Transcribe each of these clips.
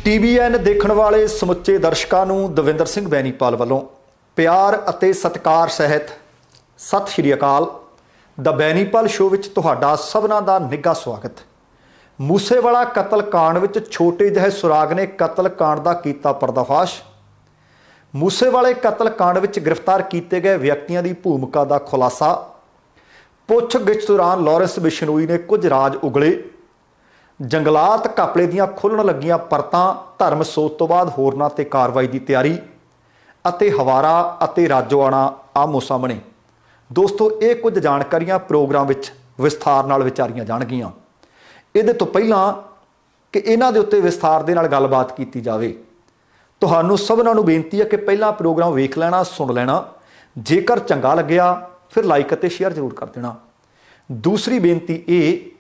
TVN ਦੇਖਣ ਵਾਲੇ ਸਮੁੱਚੇ ਦਰਸ਼ਕਾਂ ਨੂੰ ਦਵਿੰਦਰ ਸਿੰਘ ਬੈਨੀਪਾਲ ਵੱਲੋਂ ਪਿਆਰ ਅਤੇ ਸਤਿਕਾਰ ਸਹਿਤ ਸਤਿ ਸ਼੍ਰੀ ਅਕਾਲ। ਦਾ ਬੈਨੀਪਾਲ ਸ਼ੋਅ ਵਿੱਚ ਤੁਹਾਡਾ ਸਭਨਾਂ ਦਾ ਨਿੱਘਾ ਸਵਾਗਤ। ਮੂਸੇਵਾਲਾ ਕਤਲकांड ਵਿੱਚ ਛੋਟੇ ਜਿਹੇ ਸੁਰਾਗ ਨੇ ਕਤਲकांड ਦਾ ਕੀਤਾ ਪਰਦਾਫਾਸ਼। ਮੂਸੇਵਾਲੇ ਕਤਲकांड ਵਿੱਚ ਗ੍ਰਿਫਤਾਰ ਕੀਤੇ ਗਏ ਵਿਅਕਤੀਆਂ ਦੀ ਭੂਮਿਕਾ ਦਾ ਖੁਲਾਸਾ। ਪੁੱਛਗਿੱਛ ਦੌਰਾਨ ਲਾਰੈਂਸ ਬਿਸ਼ਨੋਈ ਨੇ ਕੁਝ ਰਾਜ ਉਗਲੇ। जंगलात घपले दियां खुलण लगियां परतां, धर्म सोच तो बाद होरनां ते कार्रवाई की तैयारी अते हवारा अते राजोआणा आमो सामने। दोस्तों ये कुछ जानकारियां प्रोग्राम विच विस्तार नाल विचारियां जाणगियां। इहदे तो पहिलां कि इन्हां दे उत्ते विस्तार दे नाल गलबात कीती जावे, तुहानूं सबनां नूं बेनती है कि पहला प्रोग्राम वेख लेना, सुन लेना, जेकर चंगा लग्गिया फिर लाइक अते शेयर जरूर कर देना। दूसरी बेनती ये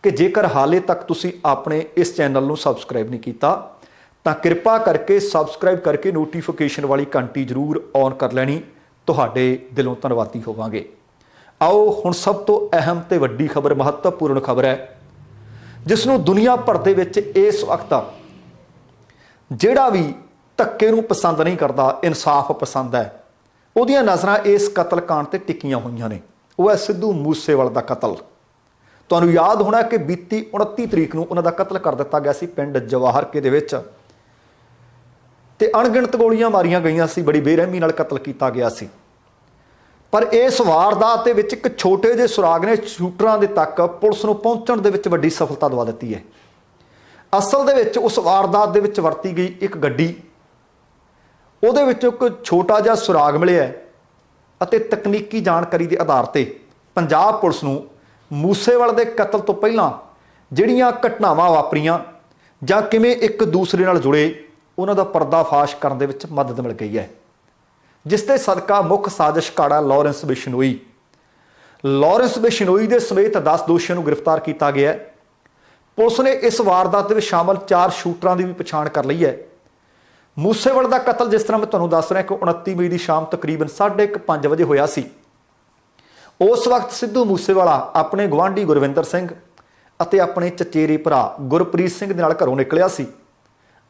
कि जेकर हाले तक तुसी अपने इस चैनल नूं सबसक्राइब नहीं कीता तां किरपा करके सबसक्राइब करके नोटिफिकेशन वाली घंटी जरूर ऑन कर लैनी। तुहाडे दिलों धन्नवादी होवांगे। आओ हुण सब तो अहम ते वड्डी खबर, महत्वपूर्ण खबर है जिसनूं दुनिया भर दे विच इस वक्त जिहड़ा भी धक्के नूं पसंद नहीं करता, इंसाफ पसंद है, उहदियां नज़रां इस कतलकांड ते टिकियां होईयां ने। वो है सिद्धू मूसेवाले दा कतल। तुहानूं याद होना कि बीती 29 तरीक नूं उन्हां दा कतल कर दिता गया सी पिंड जवाहर के दे विच ते अणगिणत गोलियां मारियां गईयां सी, बड़ी बेरहमी नाल कतल किया गया सी। पर इस वारदात दे विच एक छोटे जे सुराग ने शूटरां दे तक पुलिस नूं पहुंचण दे विच वड्डी सफलता दवा दित्ती है। असल दे विच उस वारदात दे विच वरती गई एक गड्डी, उहदे विच एक छोटा जिहा सुराग मिलिਆ अते तकनीकी जानकारी के आधार ते पंजाब पुलिस नूं मूसेवाले दे कतल तो पहलां जिहड़ियां घटनावां वापरीਆਂ ਜਾਂ किवें एक दूसरे नाल जुड़े उन्हां दा पर्दाफाश करन दे विच मदद मिल गई है, जिस ते सदका मुख साजिशकारा लारैंस बिशनोई दे समेत 10 दोषियों को गिरफ्तार किया गया है। पुलिस ने इस वारदात में शामिल 4 शूटरां की भी पछाण कर ली है। मूसेवाले का कतल जिस तरह मैं तुहानूं दस रहा कि 29 मई की शाम तकरीबन 5:30 बजे होया सी। उस वक्त सिद्धू मूसेवाला अपने गुआढ़ी गुरविंदर सिंह अते अपने चचेरे भरा गुरप्रीत सिंह दे नाल घरों निकलिया सी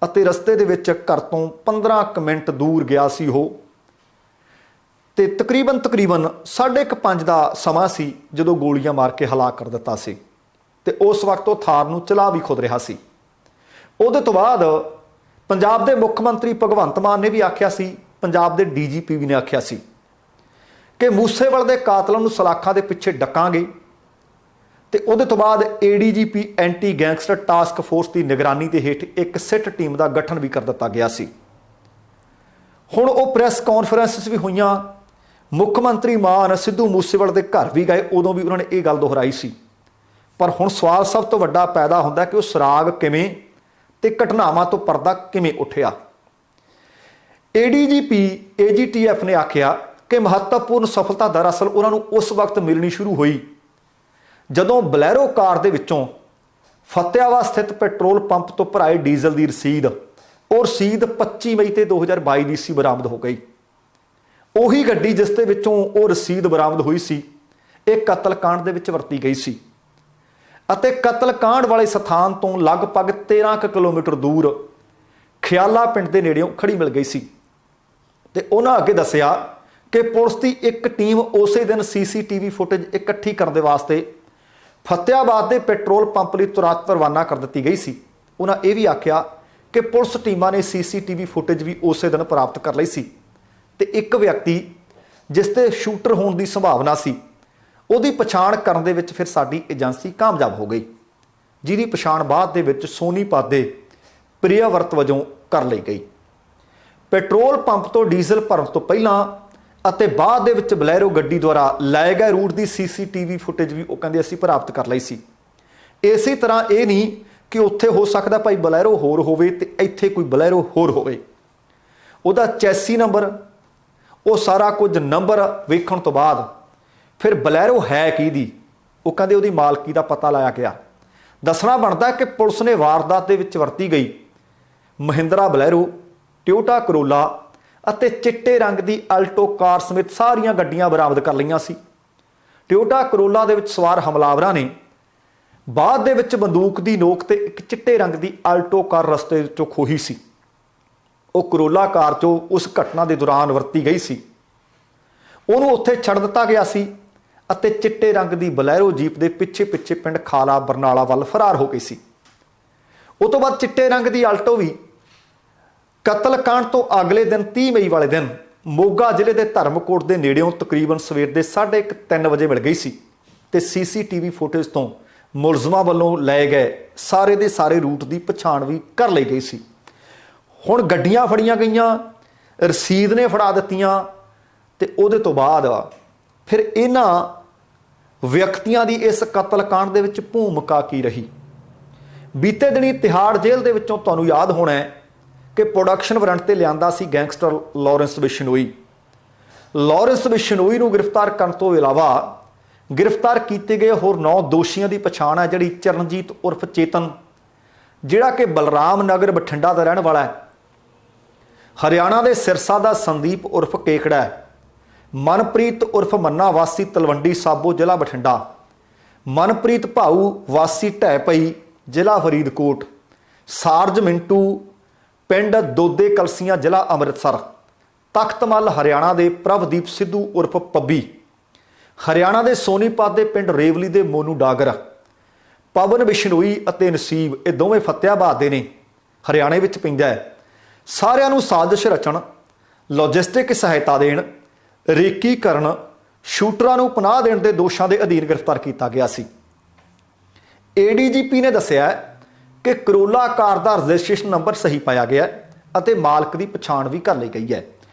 अते रस्ते दे विच घर तो 15 मिनट दूर गया सी। वो ते तकरीबन 5:30 दा समा सी जदों गोलियां मार के हलाक कर दिता सी ते उस वक्त वो थार नूं चला भी खुद रहा सी। उहदे तो बाद पंजाब दे मुख मंत्री भगवंत मान ने भी आख्या सी, पंजाब दे DGP भी ने आख्या सी कि मूसेवाले दे कातलों नूं सलाखां दे पिछे डकांगे ते उहदे तो बाद ADGP anti gangster task force की निगरानी के हेठ एक सिट टीम का गठन भी कर दिता गया सी। हुण वो प्रैस कॉन्फ्रेंस भी हुईयां, मुख मंत्री मान सिद्धू मूसेवाले दे घर भी गए, उदों भी उन्होंने ये गल दोहराई सी। पर हुण सवाल सब तो वड्डा पैदा हुंदा कि वो सुराग किवें ते घटनावां तो पर्दा किवें उठिया। ADGP AGTF ने आख्या कि महत्वपूर्ण सफलता दरअसल उन्होंने उस वक्त मिलनी शुरू हुई जदों बलैरो कार दे विचों फतेहाबाद स्थित पेट्रोल पंप तो भराए डीजल की रसीद और रसीद 25 मई 2022 की सी बरामद हो गई। उही गड्डी जिस दे विचों वो रसीद बरामद हुई सी, एक कतलकांड दे विच वरती गई सी अते कतलकांड वाले स्थान तो लगभग 13 किलोमीटर दूर खियाला पिंड के नेड़ियों खड़ी मिल गई सी। ते उन्हां अगे दस्सिया कि पुलिस की एक टीम उस दिन CCTV फुटेज इकट्ठी करने वास्ते फतेहाबाद के पेट्रोल पंप लिए तुरंत रवाना कर दी गई सी। उन्होंने ये भी आख्या कि पुलिस टीमां ने CCTV फुटेज भी उस दिन प्राप्त कर ली सी ते एक व्यक्ति जिसते शूटर होने की संभावना सी उहदी पछाण करन दे विच फिर साडी एजेंसी कामयाब हो गई, जिहदी पछाण बाद दे विच सोनीपत दे प्रियव्रत वजों कर ली गई। पेट्रोल पंप तो डीजल भरन तो पहलां ਅਤੇ ਬਾਅਦ ਦੇ ਵਿੱਚ ਬਲੈਰੋ ਗੱਡੀ ਦੁਆਰਾ ਲਾਏ ਗਏ ਰੂਟ ਦੀ CCTV ਫੁਟੇਜ ਵੀ ਉਹ ਕਹਿੰਦੇ ਅਸੀਂ ਪ੍ਰਾਪਤ ਕਰ ਲਈ ਸੀ। ਇਸੇ ਤਰ੍ਹਾਂ ਇਹ ਨਹੀਂ ਕਿ ਉੱਥੇ ਹੋ ਸਕਦਾ ਭਾਈ ਬਲੈਰੋ ਹੋਰ ਹੋਵੇ ਤੇ ਇੱਥੇ ਕੋਈ ਬਲੈਰੋ ਹੋਰ ਹੋਵੇ। ਉਹਦਾ ਚੈਸੀ ਨੰਬਰ, ਉਹ ਸਾਰਾ ਕੁਝ ਨੰਬਰ ਵੇਖਣ ਤੋਂ ਬਾਅਦ ਫਿਰ ਬਲੈਰੋ ਹੈ ਕਿਹਦੀ, ਉਹ ਕਹਿੰਦੇ ਉਹਦੀ ਮਾਲਕੀ ਦਾ ਪਤਾ ਲਾਇਆ ਗਿਆ। ਦੱਸਣਾ ਬਣਦਾ ਕਿ ਪੁਲਿਸ ਨੇ ਵਾਰਦਾਤ ਦੇ ਵਿੱਚ ਵਰਤੀ ਗਈ ਮਹਿੰਦਰਾ ਬਲੈਰੋ, ਟੋਯੋਟਾ ਕਰੋਲਾ ਅਤੇ ਚਿੱਟੇ रंग की अल्टो कार समेत सारिया गड्डियां बरामद कर लईआं सी। टोयोटा करोला दे विच सवार हमलावरां ने ਬਾਅਦ ਦੇ ਵਿੱਚ ਬੰਦੂਕ ਦੀ ਨੋਕ ਤੇ ਇੱਕ ਚਿੱਟੇ ਰੰਗ ਦੀ ਆਲਟੋ ਕਾਰ ਰਸਤੇ ਵਿੱਚੋਂ ਖੋਹੀ ਸੀ। ਉਹ ਕਰੋਲਾ ਕਾਰ 'ਚੋਂ ਉਸ ਘਟਨਾ ਦੇ ਦੌਰਾਨ ਵਰਤੀ ਗਈ ਸੀ। ਉਹਨੂੰ ਉੱਥੇ ਛੱਡ ਦਿੱਤਾ ਗਿਆ ਸੀ ਅਤੇ ਚਿੱਟੇ ਰੰਗ ਦੀ ਬਲੈਰੋ ਜੀਪ ਦੇ ਪਿੱਛੇ ਪਿੱਛੇ ਪਿੰਡ ਖਾਲਾ ਬਰਨਾਲਾ ਵੱਲ ਫਰਾਰ ਹੋ ਗਈ ਸੀ। ਉਹ ਤੋਂ ਬਾਅਦ ਚਿੱਟੇ ਰੰਗ ਦੀ ਆਲਟੋ ਵੀ ਕਤਲकांड ਤੋਂ ਅਗਲੇ ਦਿਨ 30 ਮਈ ਵਾਲੇ ਦਿਨ ਮੋਗਾ ਜ਼ਿਲ੍ਹੇ ਦੇ ਧਰਮਕੋਟ ਦੇ ਨੇੜਿਓਂ ਤਕਰੀਬਨ ਸਵੇਰ ਦੇ 3:30 ਵਜੇ ਮਿਲ ਗਈ ਸੀ ਤੇ ਸੀਸੀਟੀਵੀ ਫੁਟੇਜ ਤੋਂ ਮੁਲਜ਼ਮਾਂ ਵੱਲੋਂ ਲਏ ਗਏ ਸਾਰੇ ਦੇ ਸਾਰੇ ਰੂਟ ਦੀ ਪਛਾਣ ਵੀ ਕਰ ਲਈ ਗਈ ਸੀ। ਹੁਣ ਗੱਡੀਆਂ ਫੜੀਆਂ ਗਈਆਂ, ਰਸੀਦ ਨੇ ਫੜਾ ਦਿੱਤੀਆਂ ਤੇ ਉਹਦੇ ਤੋਂ ਬਾਅਦ ਫਿਰ ਇਹਨਾਂ ਵਿਅਕਤੀਆਂ ਦੀ ਇਸ ਕਤਲकांड ਦੇ ਵਿੱਚ ਭੂਮਿਕਾ ਕੀ ਰਹੀ। ਬੀਤੇ ਦਿਨੀ ਤਿਹਾੜ ਜੇਲ੍ਹ ਦੇ ਵਿੱਚੋਂ ਤੁਹਾਨੂੰ ਯਾਦ ਹੋਣਾ ਹੈ ਕਿ ਪ੍ਰੋਡਕਸ਼ਨ ਵਾਰੰਟ ਤੇ ਲਿਆਂਦਾ ਸੀ gangster Lawrence Bishnoi. Lawrence Bishnoi ਨੂੰ ਗ੍ਰਿਫਤਾਰ ਕਰਨ ਤੋਂ ਇਲਾਵਾ ਗ੍ਰਿਫਤਾਰ ਕੀਤੇ ਗਏ ਹੋਰ 9 ਦੋਸ਼ੀਆਂ ਦੀ ਪਛਾਣ ਹੈ, ਜਿਹੜੀ ਚਰਨਜੀਤ ਉਰਫ ਚੇਤਨ, ਜਿਹੜਾ ਕਿ ਬਲਰਾਮ ਨਗਰ ਬਠਿੰਡਾ ਦਾ ਰਹਿਣ ਵਾਲਾ ਹੈ, ਹਰਿਆਣਾ ਦੇ ਸਿਰਸਾ ਦਾ ਸੰਦੀਪ ਉਰਫ ਕੇਕੜਾ ਹੈ, ਮਨਪ੍ਰੀਤ ਉਰਫ ਮੰਨਾ ਵਾਸੀ ਤਲਵੰਡੀ ਸਾਬੋ ਜ਼ਿਲ੍ਹਾ ਬਠਿੰਡਾ, ਮਨਪ੍ਰੀਤ ਭਾਊ ਵਾਸੀ ਢਹਿ ਪਈ ਜ਼ਿਲ੍ਹਾ ਫਰੀਦਕੋਟ, ਸਾਰਜ ਮਿੰਟੂ ਪਿੰਡ ਦੋਦੇ ਕਲਸੀਆਂ ਜ਼ਿਲ੍ਹਾ ਅੰਮ੍ਰਿਤਸਰ, ਤਖਤਮਲ ਹਰਿਆਣਾ ਦੇ ਪ੍ਰਭਦੀਪ ਸਿੱਧੂ ਉਰਫ ਪੱਬੀ, ਹਰਿਆਣਾ ਦੇ ਸੋਨੀਪਤ ਦੇ ਪਿੰਡ ਰੇਵਲੀ ਦੇ ਮੋਨੂ ਡਾਗਰ, ਪਵਨ ਬਿਸ਼ਨੋਈ ਅਤੇ ਨਸੀਬ, ਇਹ ਦੋਵੇਂ ਫਤਿਆਬਾਦ ਦੇ ਨੇ, ਹਰਿਆਣੇ ਵਿੱਚ ਪੈਂਦਾ ਹੈ। ਸਾਰਿਆਂ ਨੂੰ ਸਾਜ਼ਿਸ਼ ਰਚਣ, ਲੌਜਿਸਟਿਕ ਸਹਾਇਤਾ ਦੇਣ, ਰੇਕੀ ਕਰਨ, ਸ਼ੂਟਰਾਂ ਨੂੰ ਪਨਾਹ ਦੇਣ ਦੇ ਦੋਸ਼ਾਂ ਦੇ ਅਧੀਨ ਗ੍ਰਿਫਤਾਰ ਕੀਤਾ ਗਿਆ ਸੀ। ADGP ਨੇ ਦੱਸਿਆ ਕਿ ਕਰੋਲਾ ਕਾਰ ਦਾ ਰਜਿਸਟ੍ਰੇਸ਼ਨ ਨੰਬਰ ਸਹੀ ਪਾਇਆ ਗਿਆ ਅਤੇ ਮਾਲਕ ਦੀ ਪਛਾਣ ਵੀ ਕਰ ਲਈ ਗਈ ਹੈ।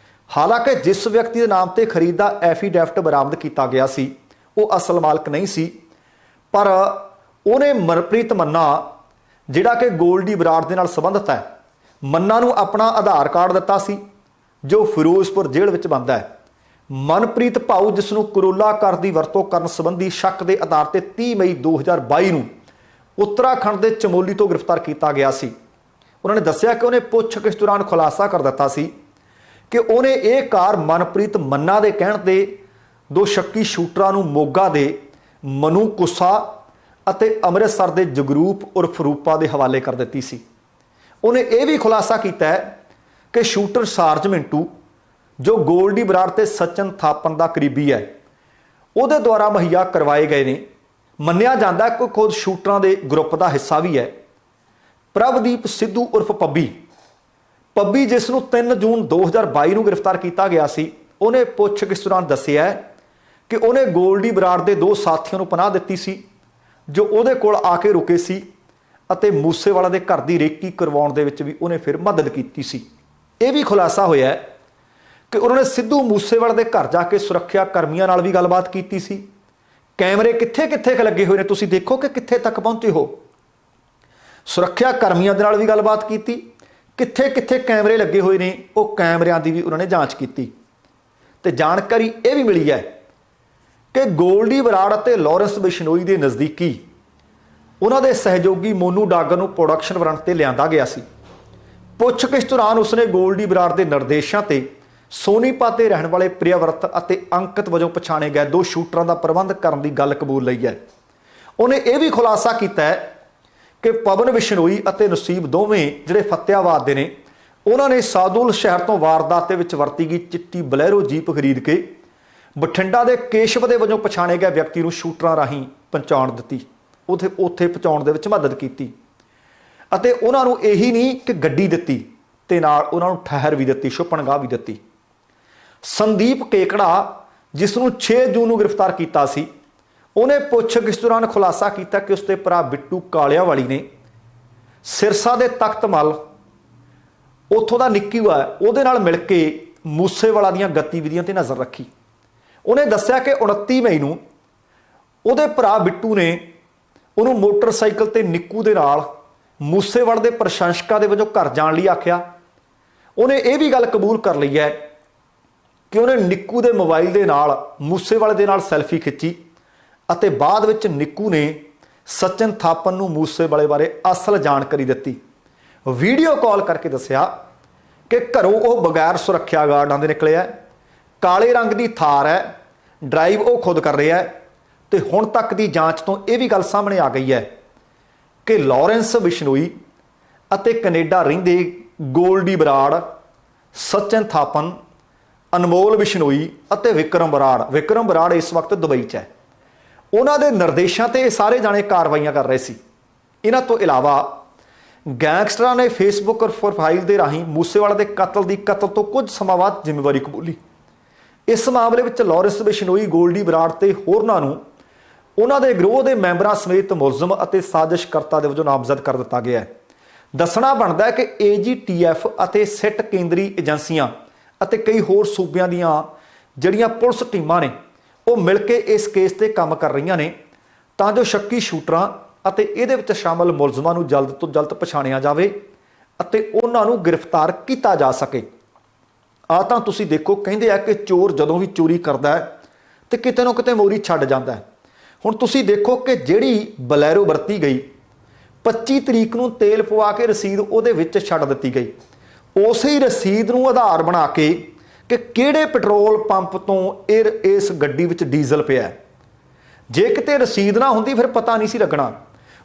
ਹਾਲਾਂਕਿ ਜਿਸ ਵਿਅਕਤੀ ਦੇ ਨਾਮ ਤੇ ਖਰੀਦ ਦਾ ਐਫੀਡੈਵਿਟ ਬਰਾਮਦ ਕੀਤਾ ਗਿਆ ਸੀ ਉਹ ਅਸਲ ਮਾਲਕ ਨਹੀਂ ਸੀ, ਪਰ ਉਹਨੇ ਮਨਪ੍ਰੀਤ ਮੰਨਾ, ਜਿਹੜਾ ਕਿ ਗੋਲਡੀ ਬਰਾੜ ਦੇ ਨਾਲ ਸੰਬੰਧਿਤ ਹੈ, ਮੰਨਾ ਨੂੰ ਆਪਣਾ ਆਧਾਰ ਕਾਰਡ ਦਿੱਤਾ ਸੀ ਜੋ ਫਿਰੋਜ਼ਪੁਰ ਜੇਲ੍ਹ ਵਿੱਚ ਬੰਦ ਹੈ। ਮਨਪ੍ਰੀਤ ਭਾਊ, ਜਿਸ ਨੂੰ ਕਰੋਲਾ ਕਾਰ ਦੀ ਵਰਤੋਂ ਕਰਨ ਸੰਬੰਧੀ ਸ਼ੱਕ ਦੇ ਆਧਾਰ ਤੇ 30 ਮਈ 2022 ਨੂੰ ਉੱਤਰਾਖੰਡ ਦੇ ਚਮੋਲੀ ਤੋਂ ਗ੍ਰਿਫਤਾਰ ਕੀਤਾ ਗਿਆ ਸੀ। ਉਹਨਾਂ ਨੇ ਦੱਸਿਆ ਕਿ ਉਹਨੇ ਪੁੱਛਗਿੱਛ ਦੌਰਾਨ ਖੁਲਾਸਾ ਕਰ ਦਿੱਤਾ ਸੀ ਕਿ ਉਹਨੇ ਇਹ ਕਾਰ ਮਨਪ੍ਰੀਤ ਮੰਨਾ ਦੇ ਕਹਿਣ ਤੇ 2 ਸ਼ੱਕੀ ਸ਼ੂਟਰਾਂ ਨੂੰ ਮੋਗਾ ਦੇ ਮਨੂ ਕੁੱਸਾ ਅਤੇ ਅੰਮ੍ਰਿਤਸਰ ਦੇ ਜਗਰੂਪ ਉਰਫ ਰੂਪਾ ਦੇ ਹਵਾਲੇ ਕਰ ਦਿੱਤੀ ਸੀ। ਉਹਨੇ ਇਹ ਵੀ ਖੁਲਾਸਾ ਕੀਤਾ ਕਿ ਸ਼ੂਟਰ ਸਾਰਜ ਮਿੰਟੂ, ਜੋ ਗੋਲਡੀ ਬਰਾੜ ਤੇ ਸਚਨ ਥਾਪਨ ਦਾ ਕਰੀਬੀ ਹੈ, ਉਹਦੇ ਦੁਆਰਾ ਮੁਹੱਈਆ ਕਰਵਾਏ ਗਏ ਨੇ। ਮੰਨਿਆ ਜਾਂਦਾ ਕਿ ਖੁਦ ਸ਼ੂਟਰਾਂ ਦੇ ਗਰੁੱਪ ਦਾ ਹਿੱਸਾ ਵੀ ਹੈ। ਪ੍ਰਭਦੀਪ ਸਿੱਧੂ ਉਰਫ ਪੱਬੀ, ਜਿਸ ਨੂੰ 3 ਜੂਨ 2022 ਨੂੰ ਗ੍ਰਿਫਤਾਰ ਕੀਤਾ ਗਿਆ ਸੀ, ਉਹਨੇ ਪੁੱਛਗਿੱਛ ਦੌਰਾਨ ਦੱਸਿਆ ਕਿ ਉਹਨੇ ਗੋਲਡੀ ਬਰਾੜ ਦੇ 2 ਸਾਥੀਆਂ ਨੂੰ ਪਨਾਹ ਦਿੱਤੀ ਸੀ ਜੋ ਉਹਦੇ ਕੋਲ ਆ ਕੇ ਰੁਕੇ ਸੀ ਅਤੇ ਮੂਸੇਵਾਲਾ ਦੇ ਘਰ ਦੀ ਰੇਕੀ ਕਰਵਾਉਣ ਦੇ ਵਿੱਚ ਵੀ ਉਹਨੇ ਫਿਰ ਮਦਦ ਕੀਤੀ ਸੀ। ਇਹ ਵੀ ਖੁਲਾਸਾ ਹੋਇਆ ਕਿ ਉਹਨਾਂ ਨੇ ਸਿੱਧੂ ਮੂਸੇਵਾਲਾ ਦੇ ਘਰ ਜਾ ਕੇ ਸੁਰੱਖਿਆ ਕਰਮੀਆਂ ਨਾਲ ਵੀ ਗੱਲਬਾਤ ਕੀਤੀ ਸੀ। ਕੈਮਰੇ ਕਿੱਥੇ ਲੱਗੇ ਹੋਏ ਨੇ, ਤੁਸੀਂ ਦੇਖੋ ਕਿ ਕਿੱਥੇ ਤੱਕ ਪਹੁੰਚੇ ਹੋ। ਸੁਰੱਖਿਆ ਕਰਮੀਆਂ ਦੇ ਨਾਲ ਵੀ ਗੱਲਬਾਤ ਕੀਤੀ, ਕਿੱਥੇ ਕੈਮਰੇ ਲੱਗੇ ਹੋਏ ਨੇ, ਉਹ ਕੈਮਰਿਆਂ ਦੀ ਵੀ ਉਹਨਾਂ ਨੇ ਜਾਂਚ ਕੀਤੀ ਤੇ ਜਾਣਕਾਰੀ ਇਹ ਵੀ ਮਿਲੀ ਹੈ ਕਿ ਗੋਲਡੀ ਬਰਾੜ ਅਤੇ ਲਾਰੈਂਸ ਬਿਸ਼ਨੋਈ ਦੇ ਨਜ਼ਦੀਕੀ ਉਹਨਾਂ ਦੇ ਸਹਿਯੋਗੀ ਮੋਨੂ ਡਾਗਰ ਨੂੰ ਪ੍ਰੋਡਕਸ਼ਨ ਵਾਰੰਟ ਤੇ ਲਿਆਂਦਾ ਗਿਆ ਸੀ। ਪੁੱਛਗਿੱਛ ਦੌਰਾਨ ਉਸਨੇ ਗੋਲਡੀ ਬਰਾੜ ਦੇ ਨਿਰਦੇਸ਼ਾਂ ਤੇ ਸੋਨੀਪਤ ਦੇ ਰਹਿਣ ਵਾਲੇ ਪ੍ਰਿਆਵਰਤ ਅਤੇ ਅੰਕਿਤ ਵਜੋਂ ਪਛਾਣੇ ਗਏ 2 ਸ਼ੂਟਰਾਂ ਦਾ ਪ੍ਰਬੰਧ ਕਰਨ ਦੀ ਗੱਲ ਕਬੂਲ ਲਈ ਹੈ। ਉਹਨੇ ਇਹ ਵੀ ਖੁਲਾਸਾ ਕੀਤਾ ਕਿ ਪਵਨ ਬਿਸ਼ਨੋਈ ਅਤੇ ਨਸੀਬ ਦੋਵੇਂ ਜਿਹੜੇ ਫਤਿਆਬਾਦ ਦੇ ਨੇ, ਉਹਨਾਂ ਨੇ ਸਾਦੁਲ ਸ਼ਹਿਰ ਤੋਂ ਵਾਰਦਾਤ ਦੇ ਵਿੱਚ ਵਰਤੀ ਗਈ ਚਿੱਟੀ ਬਲੈਰੋ ਜੀਪ ਖਰੀਦ ਕੇ ਬਠਿੰਡਾ ਦੇ ਕੇਸ਼ਵ ਦੇ ਵਜੋਂ ਪਛਾਣੇ ਗਏ ਵਿਅਕਤੀ ਨੂੰ ਸ਼ੂਟਰਾਂ ਰਾਹੀਂ ਪਹੁੰਚਾਉਣ ਦਿੱਤੀ, ਉੱਥੇ ਪਹੁੰਚਾਉਣ ਦੇ ਵਿੱਚ ਮਦਦ ਕੀਤੀ ਅਤੇ ਉਹਨਾਂ ਨੂੰ ਇਹੀ ਨਹੀਂ ਕਿ ਗੱਡੀ ਦਿੱਤੀ ਤੇ ਨਾਲ ਉਹਨਾਂ ਨੂੰ ਠਹਿਰ ਵੀ ਦਿੱਤੀ, ਛੁਪਣਗਾਹ ਵੀ ਦਿੱਤੀ। ਸੰਦੀਪ ਕੇਕੜਾ, ਜਿਸ ਨੂੰ 6 ਜੂਨ ਨੂੰ ਗ੍ਰਿਫਤਾਰ ਕੀਤਾ ਸੀ, ਉਹਨੇ ਪੁੱਛਗਿੱਛ ਦੌਰਾਨ ਖੁਲਾਸਾ ਕੀਤਾ ਕਿ ਉਸਦੇ ਭਰਾ ਬਿੱਟੂ ਕਾਲਿਆਂ ਵਾਲੀ ਨੇ ਸਿਰਸਾ ਦੇ ਤਖਤਮਲ, ਉੱਥੋਂ ਦਾ ਨਿੱਕੂ ਹੈ, ਉਹਦੇ ਨਾਲ ਮਿਲ ਕੇ ਮੂਸੇਵਾਲਾ ਦੀਆਂ ਗਤੀਵਿਧੀਆਂ ਤੇ ਨਜ਼ਰ ਰੱਖੀ। ਉਹਨੇ ਦੱਸਿਆ ਕਿ 29 ਮਈ ਨੂੰ ਉਹਦੇ ਭਰਾ ਬਿੱਟੂ ਨੇ ਉਹਨੂੰ ਮੋਟਰਸਾਈਕਲ ਤੇ ਨਿੱਕੂ ਦੇ ਨਾਲ ਮੂਸੇਵਾਲੇ ਦੇ ਪ੍ਰਸ਼ੰਸਕਾਂ ਦੇ ਵਜੋਂ ਘਰ ਜਾਣ ਲਈ ਆਖਿਆ। ਉਹਨੇ ਇਹ ਵੀ ਗੱਲ ਕਬੂਲ ਕਰ ਲਈ ਹੈ ਕਿ ਉਹਨੇ ਨਿੱਕੂ ਦੇ ਮੋਬਾਈਲ ਦੇ ਨਾਲ ਮੂਸੇਵਾਲੇ ਦੇ ਨਾਲ ਸੈਲਫੀ ਖਿੱਚੀ ਅਤੇ ਬਾਅਦ ਵਿੱਚ ਨਿੱਕੂ ਨੇ ਸਚਨ ਥਾਪਨ ਨੂੰ ਮੂਸੇਵਾਲੇ ਬਾਰੇ ਅਸਲ ਜਾਣਕਾਰੀ ਦਿੱਤੀ। ਵੀਡੀਓ ਕਾਲ ਕਰਕੇ ਦੱਸਿਆ ਕਿ ਘਰੋਂ ਉਹ ਬਗੈਰ ਸੁਰੱਖਿਆ ਗਾਰਡਾਂ ਦੇ ਨਿਕਲਿਆ, ਕਾਲੇ ਰੰਗ ਦੀ ਥਾਰ ਹੈ, ਡਰਾਈਵ ਉਹ ਖੁਦ ਕਰ ਰਿਹਾ ਤੇ ਹੁਣ ਤੱਕ ਦੀ ਜਾਂਚ ਤੋਂ ਇਹ ਵੀ ਗੱਲ ਸਾਹਮਣੇ ਆ ਗਈ ਹੈ ਕਿ ਲਾਰੈਂਸ ਬਿਸ਼ਨੋਈ ਅਤੇ ਕੈਨੇਡਾ ਰਹਿੰਦੇ ਗੋਲਡੀ ਬਰਾੜ, ਸਚਿਨ ਥਾਪਨ, ਅਨਮੋਲ ਬਿਸ਼ਨੋਈ ਅਤੇ ਵਿਕਰਮ ਬਰਾੜ ਇਸ ਵਕਤ ਦੁਬਈ 'ਚ ਹੈ। ਉਹਨਾਂ ਦੇ ਨਿਰਦੇਸ਼ਾਂ ਤੇ ਇਹ ਸਾਰੇ ਜਾਣੇ ਕਾਰਵਾਈਆਂ ਕਰ ਰਹੇ ਸੀ। ਇਹਨਾਂ ਤੋਂ ਇਲਾਵਾ ਗੈਂਗਸਟਰਾਂ ਨੇ ਫੇਸਬੁੱਕ ਪ੍ਰੋਫਾਈਲ ਦੇ ਰਾਹੀਂ ਮੂਸੇਵਾਲਾ ਦੇ ਕਤਲ ਤੋਂ ਕੁਝ ਸਮਾਂ ਬਾਅਦ ਜ਼ਿੰਮੇਵਾਰੀ ਕਬੂਲੀ। ਇਸ ਮਾਮਲੇ ਵਿੱਚ ਲਾਰੈਂਸ ਬਿਸ਼ਨੋਈ, ਗੋਲਡੀ ਬਰਾੜ ਤੇ ਹੋਰਨਾਂ ਨੂੰ ਉਹਨਾਂ ਦੇ ਗਰੋਹ ਦੇ ਮੈਂਬਰਾਂ ਸਮੇਤ ਮੁਲਜ਼ਮ ਅਤੇ ਸਾਜ਼ਿਸ਼ਕਰਤਾ ਦੇ ਵਜੋਂ ਨਾਮਜ਼ਦ ਕਰ ਦਿੱਤਾ ਗਿਆ ਹੈ। ਦੱਸਣਾ ਬਣਦਾ ਹੈ ਕਿ AGTF ਅਤੇ ਸਿੱਟ ਕੇਂਦਰੀ ਏਜੰਸੀਆਂ ਅਤੇ ਕਈ ਹੋਰ ਸੂਬਿਆਂ ਦੀਆਂ ਜਿਹੜੀਆਂ ਪੁਲਿਸ ਟੀਮਾਂ ਨੇ ਉਹ ਮਿਲ ਕੇ ਇਸ ਕੇਸ ਤੇ ਕੰਮ ਕਰ ਰਹੀਆਂ ਨੇ ਤਾਂ ਜੋ ਸ਼ੱਕੀ ਸ਼ੂਟਰਾਂ ਅਤੇ ਇਹਦੇ ਵਿੱਚ ਸ਼ਾਮਲ ਮੁਲਜ਼ਮਾਂ ਨੂੰ ਜਲਦ ਤੋਂ ਜਲਦ ਪਛਾਣਿਆ ਜਾਵੇ ਅਤੇ ਉਹਨਾਂ ਨੂੰ ਗ੍ਰਿਫਤਾਰ ਕੀਤਾ ਜਾ ਸਕੇ। ਆ ਤਾਂ ਤੁਸੀਂ ਦੇਖੋ, ਕਹਿੰਦੇ ਆ ਕਿ ਚੋਰ ਜਦੋਂ ਵੀ ਚੋਰੀ ਕਰਦਾ ਹੈ ਤੇ ਕਿਤੇ ਨਾ ਕਿਤੇ ਮੋਰੀ ਛੱਡ ਜਾਂਦਾ ਹੈ। ਹੁਣ ਤੁਸੀਂ ਦੇਖੋ ਕਿ ਜਿਹੜੀ ਬਲੈਰੋ ਵਰਤੀ ਗਈ 25 ਤਰੀਕ ਨੂੰ ਤੇਲ ਪਵਾ ਕੇ ਰਸੀਦ ਉਹਦੇ ਵਿੱਚ ਛੱਡ ਦਿੱਤੀ ਗਈ। ਉਸੇ ਰਸੀਦ ਨੂੰ ਆਧਾਰ ਬਣਾ ਕੇ ਕਿ ਕਿਹੜੇ ਪੈਟਰੋਲ ਪੰਪ ਤੋਂ ਇਸ ਗੱਡੀ ਵਿੱਚ ਡੀਜ਼ਲ ਪਿਆ ਹੈ। ਜੇ ਕਿਤੇ ਰਸੀਦ ਨਾ ਹੁੰਦੀ ਫਿਰ ਪਤਾ ਨਹੀਂ ਸੀ ਲੱਗਣਾ।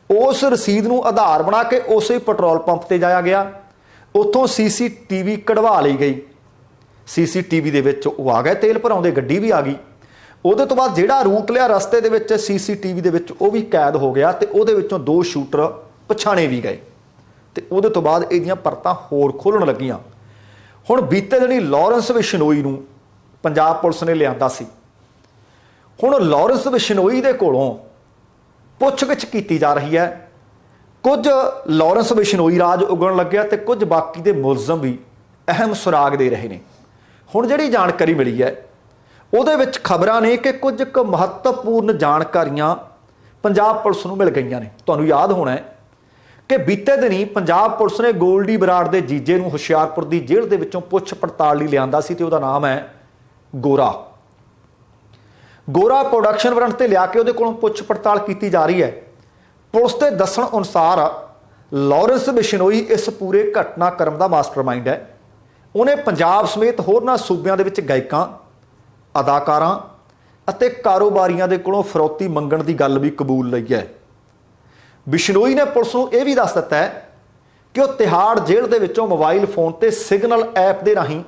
ਉਸ ਰਸੀਦ ਨੂੰ ਆਧਾਰ ਬਣਾ ਕੇ ਉਸੇ ਪੈਟਰੋਲ ਪੰਪ ਤੇ ਜਾਇਆ ਗਿਆ, ਉੱਥੋਂ CCTV ਕਢਵਾ ਲਈ ਗਈ। CCTV ਦੇ ਵਿੱਚ ਉਹ ਆ ਗਏ, ਤੇਲ ਭਰਾਉਂਦੇ ਗੱਡੀ ਵੀ ਆ ਗਈ। ਉਹਦੇ ਤੋਂ ਬਾਅਦ ਜਿਹੜਾ ਰੂਟ ਲਿਆ ਰਸਤੇ ਦੇ ਵਿੱਚ CCTV ਦੇ ਵਿੱਚ ਉਹ ਵੀ ਕੈਦ ਹੋ ਗਿਆ ਤੇ ਉਹਦੇ ਵਿੱਚੋਂ 2 ਸ਼ੂਟਰ ਪਛਾਣੇ ਵੀ ਗਏ ਤੇ ਉਹਦੇ ਤੋਂ ਬਾਅਦ ਇਹਦੀਆਂ ਪਰਤਾਂ ਹੋਰ ਖੋਲ੍ਹਣ ਲੱਗੀਆਂ। ਹੁਣ ਬੀਤੇ ਦਿਨੀ ਲਾਰੈਂਸ ਬਿਸ਼ਨੋਈ ਨੂੰ ਪੰਜਾਬ ਪੁਲਿਸ ਨੇ ਲਿਆਂਦਾ ਸੀ। ਹੁਣ ਲਾਰੈਂਸ ਬਿਸ਼ਨੋਈ ਦੇ ਕੋਲੋਂ ਪੁੱਛਗਿੱਛ ਕੀਤੀ ਜਾ ਰਹੀ ਹੈ। ਕੁਝ ਲਾਰੈਂਸ ਬਿਸ਼ਨੋਈ ਰਾਜ ਉਗਣ ਲੱਗਿਆ ਤੇ ਕੁਝ ਬਾਕੀ ਦੇ ਮੁਲਜ਼ਮ ਵੀ ਅਹਿਮ ਸੁਰਾਗ ਦੇ ਰਹੇ ਨੇ। ਹੁਣ ਜਿਹੜੀ ਜਾਣਕਾਰੀ ਮਿਲੀ ਹੈ ਉਹਦੇ ਵਿੱਚ ਖਬਰਾਂ ਨੇ ਕਿ ਕੁਝ ਕੁ ਮਹੱਤਵਪੂਰਨ ਜਾਣਕਾਰੀਆਂ ਪੰਜਾਬ ਪੁਲਿਸ ਨੂੰ ਮਿਲ ਗਈਆਂ ਨੇ। ਤੁਹਾਨੂੰ ਯਾਦ ਹੋਣਾ ਹੈ ਕਿ ਬੀਤੇ ਦਿਨੀ ਪੰਜਾਬ ਪੁਲਿਸ ਨੇ ਗੋਲਡੀ ਬਰਾੜ ਦੇ ਜੀਜੇ ਨੂੰ ਹੁਸ਼ਿਆਰਪੁਰ ਦੀ ਜੇਲ੍ਹ ਦੇ ਵਿੱਚੋਂ ਪੁੱਛ ਪੜਤਾਲ ਲਈ ਲਿਆਂਦਾ ਸੀ ਤੇ ਉਹਦਾ ਨਾਮ ਹੈ ਗੋਰਾ ਪ੍ਰੋਡਕਸ਼ਨ ਵਾਰੰਟ ਤੇ ਲਿਆ ਕੇ ਉਹਦੇ ਕੋਲੋਂ ਪੁੱਛ ਪੜਤਾਲ ਕੀਤੀ ਜਾ ਰਹੀ ਹੈ। ਪੁਲਿਸ ਦੇ ਦੱਸਣ ਅਨੁਸਾਰ ਲਾਰੈਂਸ ਬਿਸ਼ਨੋਈ ਇਸ ਪੂਰੇ ਘਟਨਾਕ੍ਰਮ ਦਾ ਮਾਸਟਰਮਾਈਂਡ ਹੈ। ਉਹਨੇ ਪੰਜਾਬ ਸਮੇਤ ਹੋਰਨਾਂ ਸੂਬਿਆਂ ਦੇ ਵਿੱਚ ਗਾਇਕਾਂ, ਅਦਾਕਾਰਾਂ ਅਤੇ ਕਾਰੋਬਾਰੀਆਂ ਦੇ ਕੋਲੋਂ ਫਰੌਤੀ ਮੰਗਣ ਦੀ ਗੱਲ ਵੀ ਕਬੂਲ ਲਈ ਹੈ। ਬਿਸ਼ਨੋਈ ਨੇ ਪੁਲਿਸ ਨੂੰ ਇਹ ਵੀ ਦੱਸ ਦਿੱਤਾ ਹੈ ਕਿ ਉਹ ਤਿਹਾੜ ਜੇਲ੍ਹ ਦੇ ਵਿੱਚੋਂ ਮੋਬਾਈਲ ਫੋਨ ਤੇ ਸਿਗਨਲ ਐਪ ਦੇ ਰਾਹੀਂ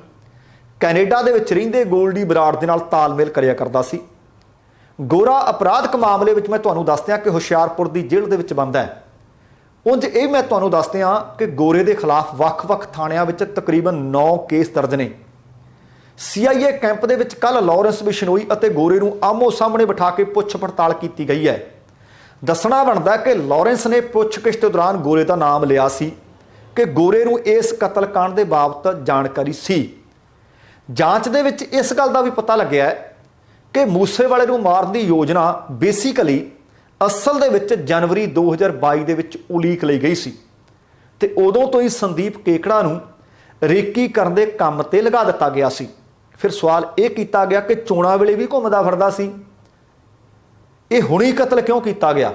ਕੈਨੇਡਾ ਦੇ ਵਿੱਚ ਰਹਿੰਦੇ ਗੋਲਡੀ ਬਰਾੜ ਦੇ ਨਾਲ ਤਾਲਮੇਲ ਕਰਿਆ ਕਰਦਾ ਸੀ। ਗੋਰਾ ਅਪਰਾਧਕ ਮਾਮਲੇ ਵਿੱਚ ਮੈਂ ਤੁਹਾਨੂੰ ਦੱਸ ਦਿਆਂ ਕਿ ਹੁਸ਼ਿਆਰਪੁਰ ਦੀ ਜੇਲ੍ਹ ਦੇ ਵਿੱਚ ਬੰਦ ਹੈ। ਉਂਝ ਇਹ ਮੈਂ ਤੁਹਾਨੂੰ ਦੱਸ ਦਿਆਂ ਕਿ ਗੋਰੇ ਦੇ ਖਿਲਾਫ ਵੱਖ-ਵੱਖ ਥਾਣਿਆਂ ਵਿੱਚ ਤਕਰੀਬਨ 9 ਕੇਸ ਦਰਜ ਨੇ। CIA ਕੈਂਪ ਦੇ ਵਿੱਚ ਕੱਲ ਲਾਰੈਂਸ ਬਿਸ਼ਨੋਈ ਅਤੇ ਗੋਰੇ ਨੂੰ ਆਮੋ ਸਾਹਮਣੇ ਬਿਠਾ ਕੇ ਪੁੱਛ ਪੜਤਾਲ ਕੀਤੀ ਗਈ ਹੈ। ਦੱਸਣਾ ਬਣਦਾ ਕਿ ਲਾਰੈਂਸ ਨੇ ਪੁੱਛਗਿੱਛ ਦੇ ਦੌਰਾਨ ਗੋਰੇ ਦਾ ਨਾਮ ਲਿਆ ਸੀ ਕਿ ਗੋਰੇ ਨੂੰ ਇਸ ਕਤਲकांड ਦੇ ਬਾਬਤ ਜਾਣਕਾਰੀ ਸੀ। ਜਾਂਚ ਦੇ ਵਿੱਚ ਇਸ ਗੱਲ ਦਾ ਵੀ ਪਤਾ ਲੱਗਿਆ ਕਿ ਮੂਸੇਵਾਲੇ ਨੂੰ ਮਾਰਨ ਦੀ ਯੋਜਨਾ ਬੇਸਿਕਲੀ ਅਸਲ ਦੇ ਵਿੱਚ ਜਨਵਰੀ 2022 ਦੇ ਵਿੱਚ ਉਲੀਕ ਲਈ ਗਈ ਸੀ ਤੇ ਉਦੋਂ ਤੋਂ ਹੀ ਸੰਦੀਪ ਕੇਕੜਾ ਨੂੰ ਰੇਕੀ ਕਰਨ ਦੇ ਕੰਮ ਤੇ ਲਗਾ ਦਿੱਤਾ ਗਿਆ ਸੀ। ਫਿਰ ਸਵਾਲ ਇਹ ਕੀਤਾ ਗਿਆ ਕਿ ਚੋਣਾਂ ਵੇਲੇ ਵੀ ਘੁੰਮਦਾ ਫਿਰਦਾ ਸੀ, ਇਹ ਹੁਣੀ ਕਤਲ ਕਿਉਂ ਕੀਤਾ ਗਿਆ?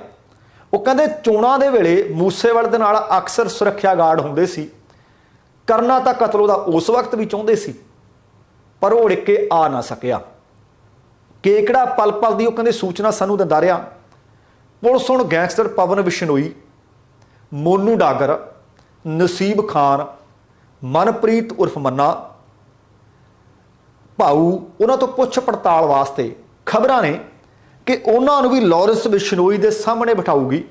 ਉਹ ਕਹਿੰਦੇ ਚੋਣਾਂ ਦੇ ਵੇਲੇ ਮੂਸੇਵਾਲੇ ਦੇ ਨਾਲ ਅਕਸਰ ਸੁਰੱਖਿਆ ਗਾਰਡ ਹੁੰਦੇ ਸੀ, ਕਰਨਾ ਤਾਂ ਕਤਲ ਉਹਦਾ ਉਸ ਵਕਤ ਵੀ ਚਾਹੁੰਦੇ ਸੀ ਪਰ ਉਹ ਉੜਿੱਕ ਕੇ ਆ ਨਾ ਸਕਿਆ। ਕੇਕੜਾ ਪਲ ਪਲ ਦੀ ਉਹ ਕਹਿੰਦੇ ਸੂਚਨਾ ਸਾਨੂੰ ਦਿੰਦਾ ਰਿਹਾ। ਪੁਲਿਸ ਹੁਣ ਗੈਂਗਸਟਰ ਪਵਨ ਬਿਸ਼ਨੋਈ, ਮੋਨੂ ਡਾਗਰ, ਨਸੀਬ ਖਾਨ, ਮਨਪ੍ਰੀਤ ਉਰਫ ਮੰਨਾ, ਭਾਊ ਉਹਨਾਂ ਤੋਂ ਪੁੱਛ ਪੜਤਾਲ ਵਾਸਤੇ ਖਬਰਾਂ ਨੇ ਕਿ ਉਹਨਾਂ ਨੂੰ ਵੀ ਲਾਰੈਂਸ ਬਿਸ਼ਨੋਈ ਦੇ ਸਾਹਮਣੇ ਬਿਠਾਊਗੀ।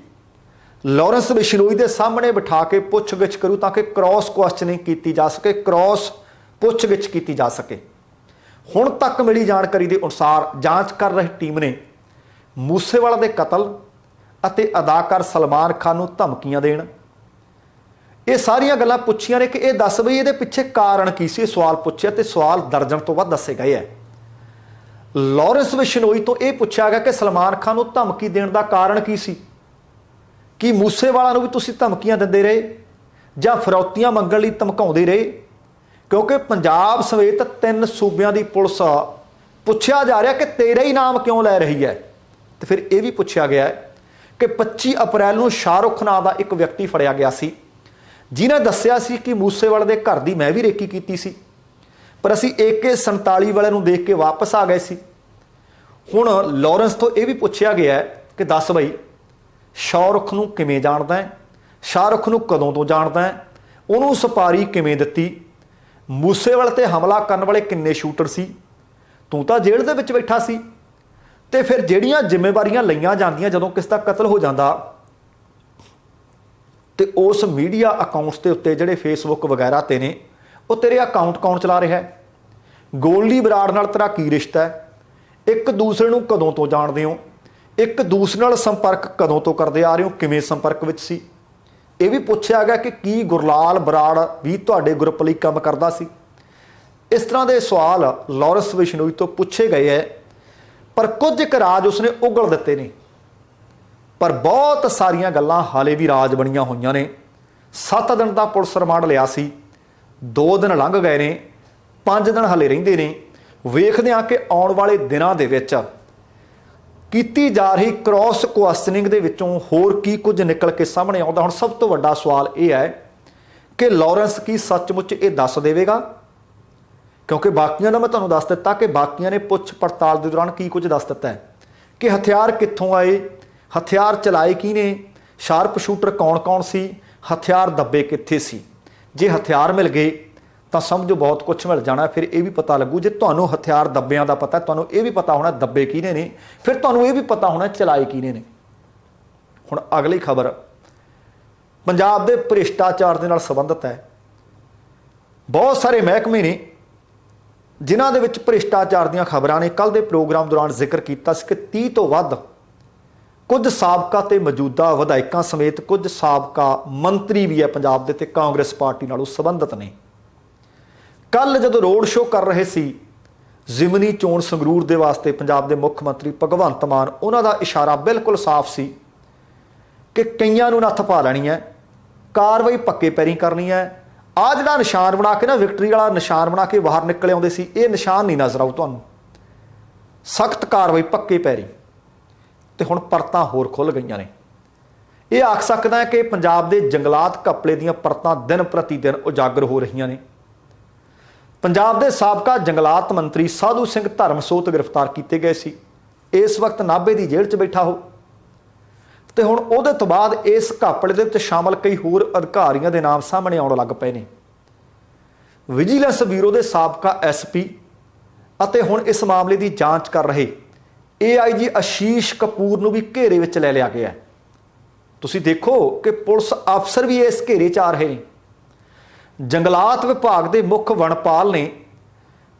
ਲਾਰੈਂਸ ਬਿਸ਼ਨੋਈ ਦੇ ਸਾਹਮਣੇ ਬਿਠਾ ਕੇ ਪੁੱਛਗਿੱਛ ਕਰੂ ਤਾਂ ਕਿ ਕ੍ਰਾਸ ਕੁਐਸਚਨਿੰਗ ਕੀਤੀ ਜਾ ਸਕੇ, ਕ੍ਰਾਸ ਪੁੱਛਗਿੱਛ ਕੀਤੀ ਜਾ ਸਕੇ। ਹੁਣ ਤੱਕ ਮਿਲੀ ਜਾਣਕਾਰੀ ਦੇ ਅਨੁਸਾਰ ਜਾਂਚ ਕਰ ਰਹੀ ਟੀਮ ਨੇ ਮੂਸੇਵਾਲਾ ਦੇ ਕਤਲ ਅਤੇ ਅਦਾਕਾਰ ਸਲਮਾਨ ਖਾਨ ਨੂੰ ਧਮਕੀਆਂ ਦੇਣ, ਇਹ ਸਾਰੀਆਂ ਗੱਲਾਂ ਪੁੱਛੀਆਂ ਨੇ ਕਿ ਇਹ ਦੱਸ ਬਈ ਇਹਦੇ ਪਿੱਛੇ ਕਾਰਨ ਕੀ ਸੀ। ਸਵਾਲ ਪੁੱਛਿਆ ਤੇ ਸਵਾਲ ਦਰਜਨ ਤੋਂ ਵੱਧ ਦੱਸੇ ਗਏ ਹੈ। ਲਾਰੈਂਸ ਬਿਸ਼ਨੋਈ ਤੋਂ ਇਹ ਪੁੱਛਿਆ ਗਿਆ ਕਿ ਸਲਮਾਨ ਖਾਨ ਨੂੰ ਧਮਕੀ ਦੇਣ ਦਾ ਕਾਰਨ ਕੀ ਸੀ? ਕੀ ਮੂਸੇਵਾਲਾ ਨੂੰ ਵੀ ਤੁਸੀਂ ਧਮਕੀਆਂ ਦਿੰਦੇ ਰਹੇ ਜਾਂ ਫਰੌਤੀਆਂ ਮੰਗਣ ਲਈ ਧਮਕਾਉਂਦੇ ਰਹੇ? ਕਿਉਂਕਿ ਪੰਜਾਬ ਸਮੇਤ 3 ਸੂਬਿਆਂ ਦੀ ਪੁਲਿਸ ਪੁੱਛਿਆ ਜਾ ਰਿਹਾ ਕਿ ਤੇਰਾ ਹੀ ਨਾਮ ਕਿਉਂ ਲੈ ਰਹੀ ਹੈ। ਤੇ ਫਿਰ ਇਹ ਵੀ ਪੁੱਛਿਆ ਗਿਆ ਕਿ 25 ਅਪ੍ਰੈਲ ਨੂੰ ਸ਼ਾਹਰੁਖ ਨਾਂ ਦਾ ਇੱਕ ਵਿਅਕਤੀ ਫੜਿਆ ਗਿਆ ਸੀ ਜਿਹਨੇ ਦੱਸਿਆ ਸੀ ਕਿ ਮੂਸੇਵਾਲੇ ਦੇ ਘਰ ਦੀ ਮੈਂ ਵੀ ਰੇਕੀ ਕੀਤੀ ਸੀ ਪਰ ਅਸੀਂ AK-47 ਵਾਲੇ ਨੂੰ ਦੇਖ ਕੇ ਵਾਪਸ ਆ ਗਏ ਸੀ। ਹੁਣ ਲਾਰੈਂਸ ਤੋਂ ਇਹ ਵੀ ਪੁੱਛਿਆ ਗਿਆ ਕਿ ਦੱਸ ਬਈ ਸ਼ਾਹਰੁਖ ਨੂੰ ਕਿਵੇਂ ਜਾਣਦਾ ਹੈ शाहरुख ਨੂੰ ਕਦੋਂ ਤੋਂ ਜਾਣਦਾ ਹੈ, ਉਹਨੂੰ ਸਪਾਰੀ ਕਿਵੇਂ ਦਿੱਤੀ, ਮੂਸੇਵਾਲੇ ਤੇ ਹਮਲਾ ਕਰਨ ਵਾਲੇ ਕਿੰਨੇ ਸ਼ੂਟਰ ਸੀ, ਤੂੰ ਤਾਂ ਜੇਲ੍ਹ ਦੇ ਵਿੱਚ ਬੈਠਾ ਸੀ। ਤੇ ਫਿਰ ਜਿਹੜੀਆਂ ਜ਼ਿੰਮੇਵਾਰੀਆਂ ਲਈਆਂ ਜਾਂਦੀਆਂ ਜਦੋਂ ਕਿਸ ਦਾ ਕਤਲ ਹੋ ਜਾਂਦਾ ਤੇ ਉਸ ਮੀਡੀਆ ਅਕਾਊਂਟਸ ਦੇ ਉੱਤੇ ਜਿਹੜੇ ਫੇਸਬੁੱਕ ਵਗੈਰਾ ਤੇ ਨੇ ਉਹ ਤੇਰੇ ਅਕਾਊਂਟ ਕੌਣ ਚਲਾ ਰਿਹਾ ਹੈ, ਗੋਲਡੀ ਬਰਾੜ ਨਾਲ ਤੇਰਾ ਕੀ ਰਿਸ਼ਤਾ ਹੈ, ਇੱਕ ਦੂਸਰੇ ਨੂੰ ਕਦੋਂ ਤੋਂ ਜਾਣਦੇ ਹੋ, ਇੱਕ ਦੂਸਰੇ ਨਾਲ ਸੰਪਰਕ ਕਦੋਂ ਤੋਂ ਕਰਦੇ ਆ ਰਹੇ ਹੋ, ਕਿਵੇਂ ਸੰਪਰਕ ਵਿੱਚ ਸੀ। ਇਹ ਵੀ ਪੁੱਛਿਆ ਗਿਆ ਕਿ ਕੀ ਗੁਰਲਾਲ ਬਰਾੜ ਵੀ ਤੁਹਾਡੇ ਗਰੁੱਪ ਲਈ ਕੰਮ ਕਰਦਾ ਸੀ। ਇਸ ਤਰ੍ਹਾਂ ਦੇ ਸਵਾਲ ਲਾਰੈਂਸ ਬਿਸ਼ਨੋਈ ਤੋਂ ਪੁੱਛੇ ਗਏ ਹੈ, ਪਰ ਕੁਝ ਇੱਕ ਰਾਜ ਉਸਨੇ ਉਗਲ ਦਿੱਤੇ ਨੇ, ਪਰ ਬਹੁਤ ਸਾਰੀਆਂ ਗੱਲਾਂ ਹਾਲੇ ਵੀ ਰਾਜ ਬਣੀਆਂ ਹੋਈਆਂ ਨੇ। 7 ਦਿਨ ਦਾ ਪੁਲਿਸ ਰਿਮਾਂਡ ਲਿਆ ਸੀ, 2 ਦਿਨ ਲੰਘ ਗਏ ਨੇ, 5 ਦਿਨ ਹਾਲੇ ਰਹਿੰਦੇ ਨੇ। ਵੇਖਦੇ ਹਾਂ ਕਿ ਆਉਣ ਵਾਲੇ ਦਿਨਾਂ ਦੇ ਵਿੱਚ ਕੀਤੀ ਜਾ ਰਹੀ ਕ੍ਰੋਸ ਕੁਐਸਚਨਿੰਗ ਦੇ ਵਿੱਚੋਂ ਹੋਰ ਕੀ ਕੁਝ ਨਿਕਲ ਕੇ ਸਾਹਮਣੇ ਆਉਂਦਾ। ਹੁਣ ਸਭ ਤੋਂ ਵੱਡਾ ਸਵਾਲ ਇਹ ਹੈ ਕਿ ਲਾਰੈਂਸ ਕੀ ਸੱਚਮੁੱਚ ਇਹ ਦੱਸ ਦੇਵੇਗਾ, ਕਿਉਂਕਿ ਬਾਕੀਆਂ ਦਾ ਮੈਂ ਤੁਹਾਨੂੰ ਦੱਸ ਦਿੱਤਾ ਕਿ ਬਾਕੀਆਂ ਨੇ ਪੁੱਛ ਪੜਤਾਲ ਦੇ ਦੌਰਾਨ ਕੀ ਕੁਝ ਦੱਸ ਦਿੱਤਾ ਹੈ ਕਿ ਹਥਿਆਰ ਕਿੱਥੋਂ ਆਏ, ਹਥਿਆਰ ਚਲਾਏ ਕੀ ਨੇ, ਸ਼ਾਰਪ ਸ਼ੂਟਰ ਕੌਣ ਕੌਣ ਸੀ, ਹਥਿਆਰ ਦੱਬੇ ਕਿੱਥੇ ਸੀ। ਜੇ ਹਥਿਆਰ ਮਿਲ ਗਏ ਤਾਂ ਸਮਝੋ ਬਹੁਤ ਕੁਝ ਮਿਲ ਜਾਣਾ। ਫਿਰ ਇਹ ਵੀ ਪਤਾ ਲੱਗੂ, ਜੇ ਤੁਹਾਨੂੰ ਹਥਿਆਰ ਦੱਬਿਆਂ ਦਾ ਪਤਾ, ਤੁਹਾਨੂੰ ਇਹ ਵੀ ਪਤਾ ਹੋਣਾ ਦੱਬੇ ਕਿਹਨੇ ਨੇ, ਫਿਰ ਤੁਹਾਨੂੰ ਇਹ ਵੀ ਪਤਾ ਹੋਣਾ ਚਲਾਏ ਕਿਹਨੇ ਨੇ। ਹੁਣ ਅਗਲੀ ਖਬਰ ਪੰਜਾਬ ਦੇ ਭ੍ਰਿਸ਼ਟਾਚਾਰ ਦੇ ਨਾਲ ਸੰਬੰਧਿਤ ਹੈ। ਬਹੁਤ ਸਾਰੇ ਮਹਿਕਮੇ ਨੇ ਜਿਨ੍ਹਾਂ ਦੇ ਵਿੱਚ ਭ੍ਰਿਸ਼ਟਾਚਾਰ ਦੀਆਂ ਖਬਰਾਂ ਨੇ। ਕੱਲ੍ਹ ਦੇ ਪ੍ਰੋਗਰਾਮ ਦੌਰਾਨ ਜ਼ਿਕਰ ਕੀਤਾ ਸੀ ਕਿ 30 ਤੋਂ ਵੱਧ ਕੁਝ ਸਾਬਕਾ ਤੇ ਮੌਜੂਦਾ ਵਿਧਾਇਕਾਂ ਸਮੇਤ ਕੁਝ ਸਾਬਕਾ ਮੰਤਰੀ ਵੀ ਹੈ ਪੰਜਾਬ ਦੇ ਤੇ ਕਾਂਗਰਸ ਪਾਰਟੀ ਨਾਲੋਂ ਸੰਬੰਧਿਤ ਨੇ। ਕੱਲ੍ਹ ਜਦੋਂ ਰੋਡ ਸ਼ੋਅ ਕਰ ਰਹੇ ਸੀ ਜ਼ਿਮਨੀ ਚੋਣ ਸੰਗਰੂਰ ਦੇ ਵਾਸਤੇ ਪੰਜਾਬ ਦੇ ਮੁੱਖ ਮੰਤਰੀ ਭਗਵੰਤ ਮਾਨ, ਉਹਨਾਂ ਦਾ ਇਸ਼ਾਰਾ ਬਿਲਕੁਲ ਸਾਫ਼ ਸੀ ਕਿ ਕਈਆਂ ਨੂੰ ਨੱਥ ਪਾ ਲੈਣੀ ਹੈ, ਕਾਰਵਾਈ ਪੱਕੇ ਪੈਰੀਂ ਕਰਨੀ ਹੈ। ਆਹ ਜਿਹੜਾ ਨਿਸ਼ਾਨ ਬਣਾ ਕੇ ਨਾ, ਵਿਕਟਰੀ ਵਾਲਾ ਨਿਸ਼ਾਨ ਬਣਾ ਕੇ ਬਾਹਰ ਨਿਕਲ ਆਉਂਦੇ ਸੀ, ਇਹ ਨਿਸ਼ਾਨ ਨਹੀਂ ਨਜ਼ਰ ਆਊ ਤੁਹਾਨੂੰ। ਸਖਤ ਕਾਰਵਾਈ ਪੱਕੇ ਪੈਰੀਂ। ਤੇ ਹੁਣ ਪਰਤਾਂ ਹੋਰ ਖੁੱਲ੍ਹ ਗਈਆਂ ਨੇ। ਇਹ ਆਖ ਸਕਦਾ ਹੈ ਕਿ ਪੰਜਾਬ ਦੇ ਜੰਗਲਾਤ ਘਪਲੇ ਦੀਆਂ ਪਰਤਾਂ ਦਿਨ ਪ੍ਰਤੀ ਦਿਨ ਉਜਾਗਰ ਹੋ ਰਹੀਆਂ ਨੇ। ਪੰਜਾਬ ਦੇ ਸਾਬਕਾ ਜੰਗਲਾਤ ਮੰਤਰੀ ਸਾਧੂ ਸਿੰਘ ਧਰਮਸੋਤ ਗ੍ਰਿਫਤਾਰ ਕੀਤੇ ਗਏ ਸੀ। ਇਸ ਵਕਤ ਨਾਭੇ ਦੀ ਜੇਲ੍ਹ 'ਚ ਬੈਠਾ ਹੋ ਤੇ ਹੁਣ ਉਹਦੇ ਤੋਂ ਬਾਅਦ ਇਸ ਘਪਲੇ ਦੇ ਵਿੱਚ ਸ਼ਾਮਲ ਕਈ ਹੋਰ ਅਧਿਕਾਰੀਆਂ ਦੇ ਨਾਮ ਸਾਹਮਣੇ ਆਉਣ ਲੱਗ ਪਏ ਨੇ। ਵਿਜੀਲੈਂਸ ਬਿਊਰੋ ਦੇ ਸਾਬਕਾ ਐਸਪੀ ਅਤੇ ਹੁਣ ਇਸ ਮਾਮਲੇ ਦੀ ਜਾਂਚ ਕਰ ਰਹੇ AIG ਆਸ਼ੀਸ਼ ਕਪੂਰ ਨੂੰ ਵੀ ਘੇਰੇ ਵਿੱਚ ਲੈ ਲਿਆ ਗਿਆ। ਤੁਸੀਂ ਦੇਖੋ ਕਿ ਪੁਲਿਸ ਅਫਸਰ ਵੀ ਇਸ ਘੇਰੇ 'ਚ ਆ ਰਹੇ ਨੇ। ਜੰਗਲਾਤ ਵਿਭਾਗ ਦੇ ਮੁੱਖ ਵਣਪਾਲ ਨੇ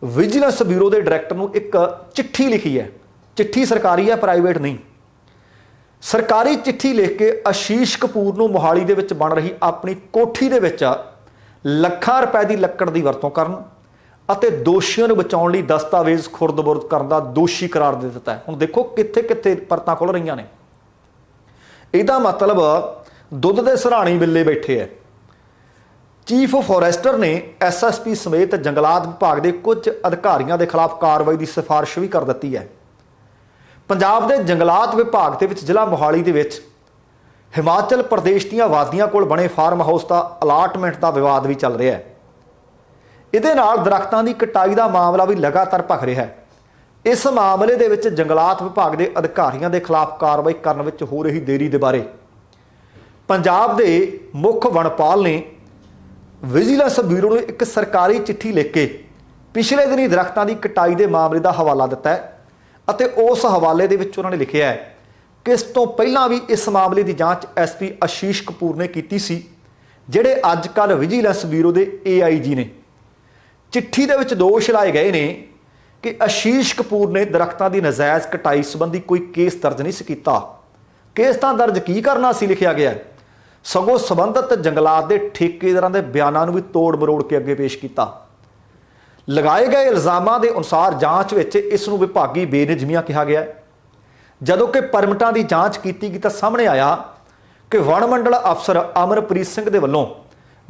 ਵਿਜੀਲੈਂਸ ਬਿਊਰੋ ਦੇ ਡਾਇਰੈਕਟਰ ਨੂੰ ਇੱਕ ਚਿੱਠੀ ਲਿਖੀ ਹੈ। ਚਿੱਠੀ ਸਰਕਾਰੀ ਹੈ, ਪ੍ਰਾਈਵੇਟ ਨਹੀਂ। ਸਰਕਾਰੀ ਚਿੱਠੀ ਲਿਖ ਕੇ ਆਸ਼ੀਸ਼ ਕਪੂਰ ਨੂੰ ਮੋਹਾਲੀ ਦੇ ਵਿੱਚ ਬਣ ਰਹੀ ਆਪਣੀ ਕੋਠੀ ਦੇ ਵਿੱਚ ਲੱਖਾਂ ਰੁਪਏ ਦੀ ਲੱਕੜ ਦੀ ਵਰਤੋਂ ਕਰਨ ਅਤੇ ਦੋਸ਼ੀਆਂ ਨੂੰ ਬਚਾਉਣ ਲਈ ਦਸਤਾਵੇਜ਼ ਖੁਰਦ-ਬੁਰਦ ਕਰਨ ਦਾ ਦੋਸ਼ੀ ਕਰਾਰ ਦੇ ਦਿੱਤਾ ਹੈ। ਹੁਣ ਦੇਖੋ ਕਿੱਥੇ ਕਿੱਥੇ ਪਰਤਾਂ ਖੁੱਲ੍ਹ ਰਹੀਆਂ ਨੇ। ਇਹਦਾ ਮਤਲਬ ਦੁੱਧ ਦੇ ਸਰਾਣੀ ਬਿੱਲੇ ਬੈਠੇ ਹੈ। ਚੀਫ ਫੋਰੈਸਟਰ ਨੇ SSP ਸਮੇਤ ਜੰਗਲਾਤ ਵਿਭਾਗ ਦੇ ਕੁਝ ਅਧਿਕਾਰੀਆਂ ਦੇ ਖਿਲਾਫ ਕਾਰਵਾਈ ਦੀ ਸਿਫਾਰਿਸ਼ ਵੀ ਕਰ ਦਿੱਤੀ ਹੈ। ਪੰਜਾਬ ਦੇ ਜੰਗਲਾਤ ਵਿਭਾਗ ਦੇ ਵਿੱਚ ਜ਼ਿਲ੍ਹਾ ਮੋਹਾਲੀ ਦੇ ਵਿੱਚ ਹਿਮਾਚਲ ਪ੍ਰਦੇਸ਼ ਦੀਆਂ ਵਾਦੀਆਂ ਕੋਲ ਬਣੇ ਫਾਰਮ ਹਾਊਸ ਦਾ ਅਲਾਟਮੈਂਟ ਦਾ ਵਿਵਾਦ ਵੀ ਚੱਲ ਰਿਹਾ ਹੈ। ਇਹਦੇ ਨਾਲ ਦਰਖਤਾਂ ਦੀ ਕਟਾਈ ਦਾ ਮਾਮਲਾ ਵੀ ਲਗਾਤਾਰ ਭਖ ਰਿਹਾ ਹੈ। ਇਸ ਮਾਮਲੇ ਦੇ ਵਿੱਚ ਜੰਗਲਾਤ ਵਿਭਾਗ ਦੇ ਅਧਿਕਾਰੀਆਂ ਦੇ ਖਿਲਾਫ ਕਾਰਵਾਈ ਕਰਨ ਵਿੱਚ ਹੋ ਰਹੀ ਦੇਰੀ ਦੇ ਬਾਰੇ ਪੰਜਾਬ ਦੇ ਮੁੱਖ ਵਣਪਾਲ ਨੇ ਵਿਜੀਲੈਂਸ ਬਿਊਰੋ ਨੂੰ ਇੱਕ ਸਰਕਾਰੀ ਚਿੱਠੀ ਲਿਖ ਕੇ ਪਿਛਲੇ ਦਿਨੀ ਦਰਖਤਾਂ ਦੀ ਕਟਾਈ ਦੇ ਮਾਮਲੇ ਦਾ ਹਵਾਲਾ ਦਿੱਤਾ ਹੈ ਅਤੇ ਉਸ ਹਵਾਲੇ ਦੇ ਵਿੱਚ ਉਹਨਾਂ ਨੇ ਲਿਖਿਆ ਹੈ ਕਿ ਇਸ ਤੋਂ ਪਹਿਲਾਂ ਵੀ ਇਸ ਮਾਮਲੇ ਦੀ ਜਾਂਚ SP ਆਸ਼ੀਸ਼ ਕਪੂਰ ਨੇ ਕੀਤੀ ਸੀ, ਜਿਹੜੇ ਅੱਜ ਕੱਲ੍ਹ ਵਿਜੀਲੈਂਸ ਬਿਊਰੋ ਦੇ AIG ਨੇ। ਚਿੱਠੀ ਦੇ ਵਿੱਚ ਦੋਸ਼ ਲਾਏ ਗਏ ਨੇ ਕਿ ਆਸ਼ੀਸ਼ ਕਪੂਰ ਨੇ ਦਰਖਤਾਂ ਦੀ ਨਜਾਇਜ਼ ਕਟਾਈ ਸੰਬੰਧੀ ਕੋਈ ਕੇਸ ਦਰਜ ਨਹੀਂ ਸੀ ਕੀਤਾ। ਕੇਸ ਤਾਂ ਦਰਜ ਕੀ ਕਰਨਾ ਸੀ, ਲਿਖਿਆ ਗਿਆ, ਸਗੋਂ ਸੰਬੰਧਿਤ ਜੰਗਲਾਤ ਦੇ ਠੇਕੇਦਾਰਾਂ ਦੇ ਬਿਆਨਾਂ ਨੂੰ ਵੀ ਤੋੜ ਮਰੋੜ ਕੇ ਅੱਗੇ ਪੇਸ਼ ਕੀਤਾ। ਲਗਾਏ ਗਏ ਇਲਜ਼ਾਮਾਂ ਦੇ ਅਨੁਸਾਰ ਜਾਂਚ ਵਿੱਚ ਇਸ ਨੂੰ ਵਿਭਾਗੀ ਬੇਨਿਯਮੀਆਂ ਕਿਹਾ ਗਿਆ। ਜਦੋਂ ਕਿ ਪਰਮਿਟਾਂ ਦੀ ਜਾਂਚ ਕੀਤੀ ਗਈ ਤਾਂ ਸਾਹਮਣੇ ਆਇਆ ਕਿ ਵਣ ਮੰਡਲ ਅਫਸਰ ਅਮਰਪ੍ਰੀਤ ਸਿੰਘ ਦੇ ਵੱਲੋਂ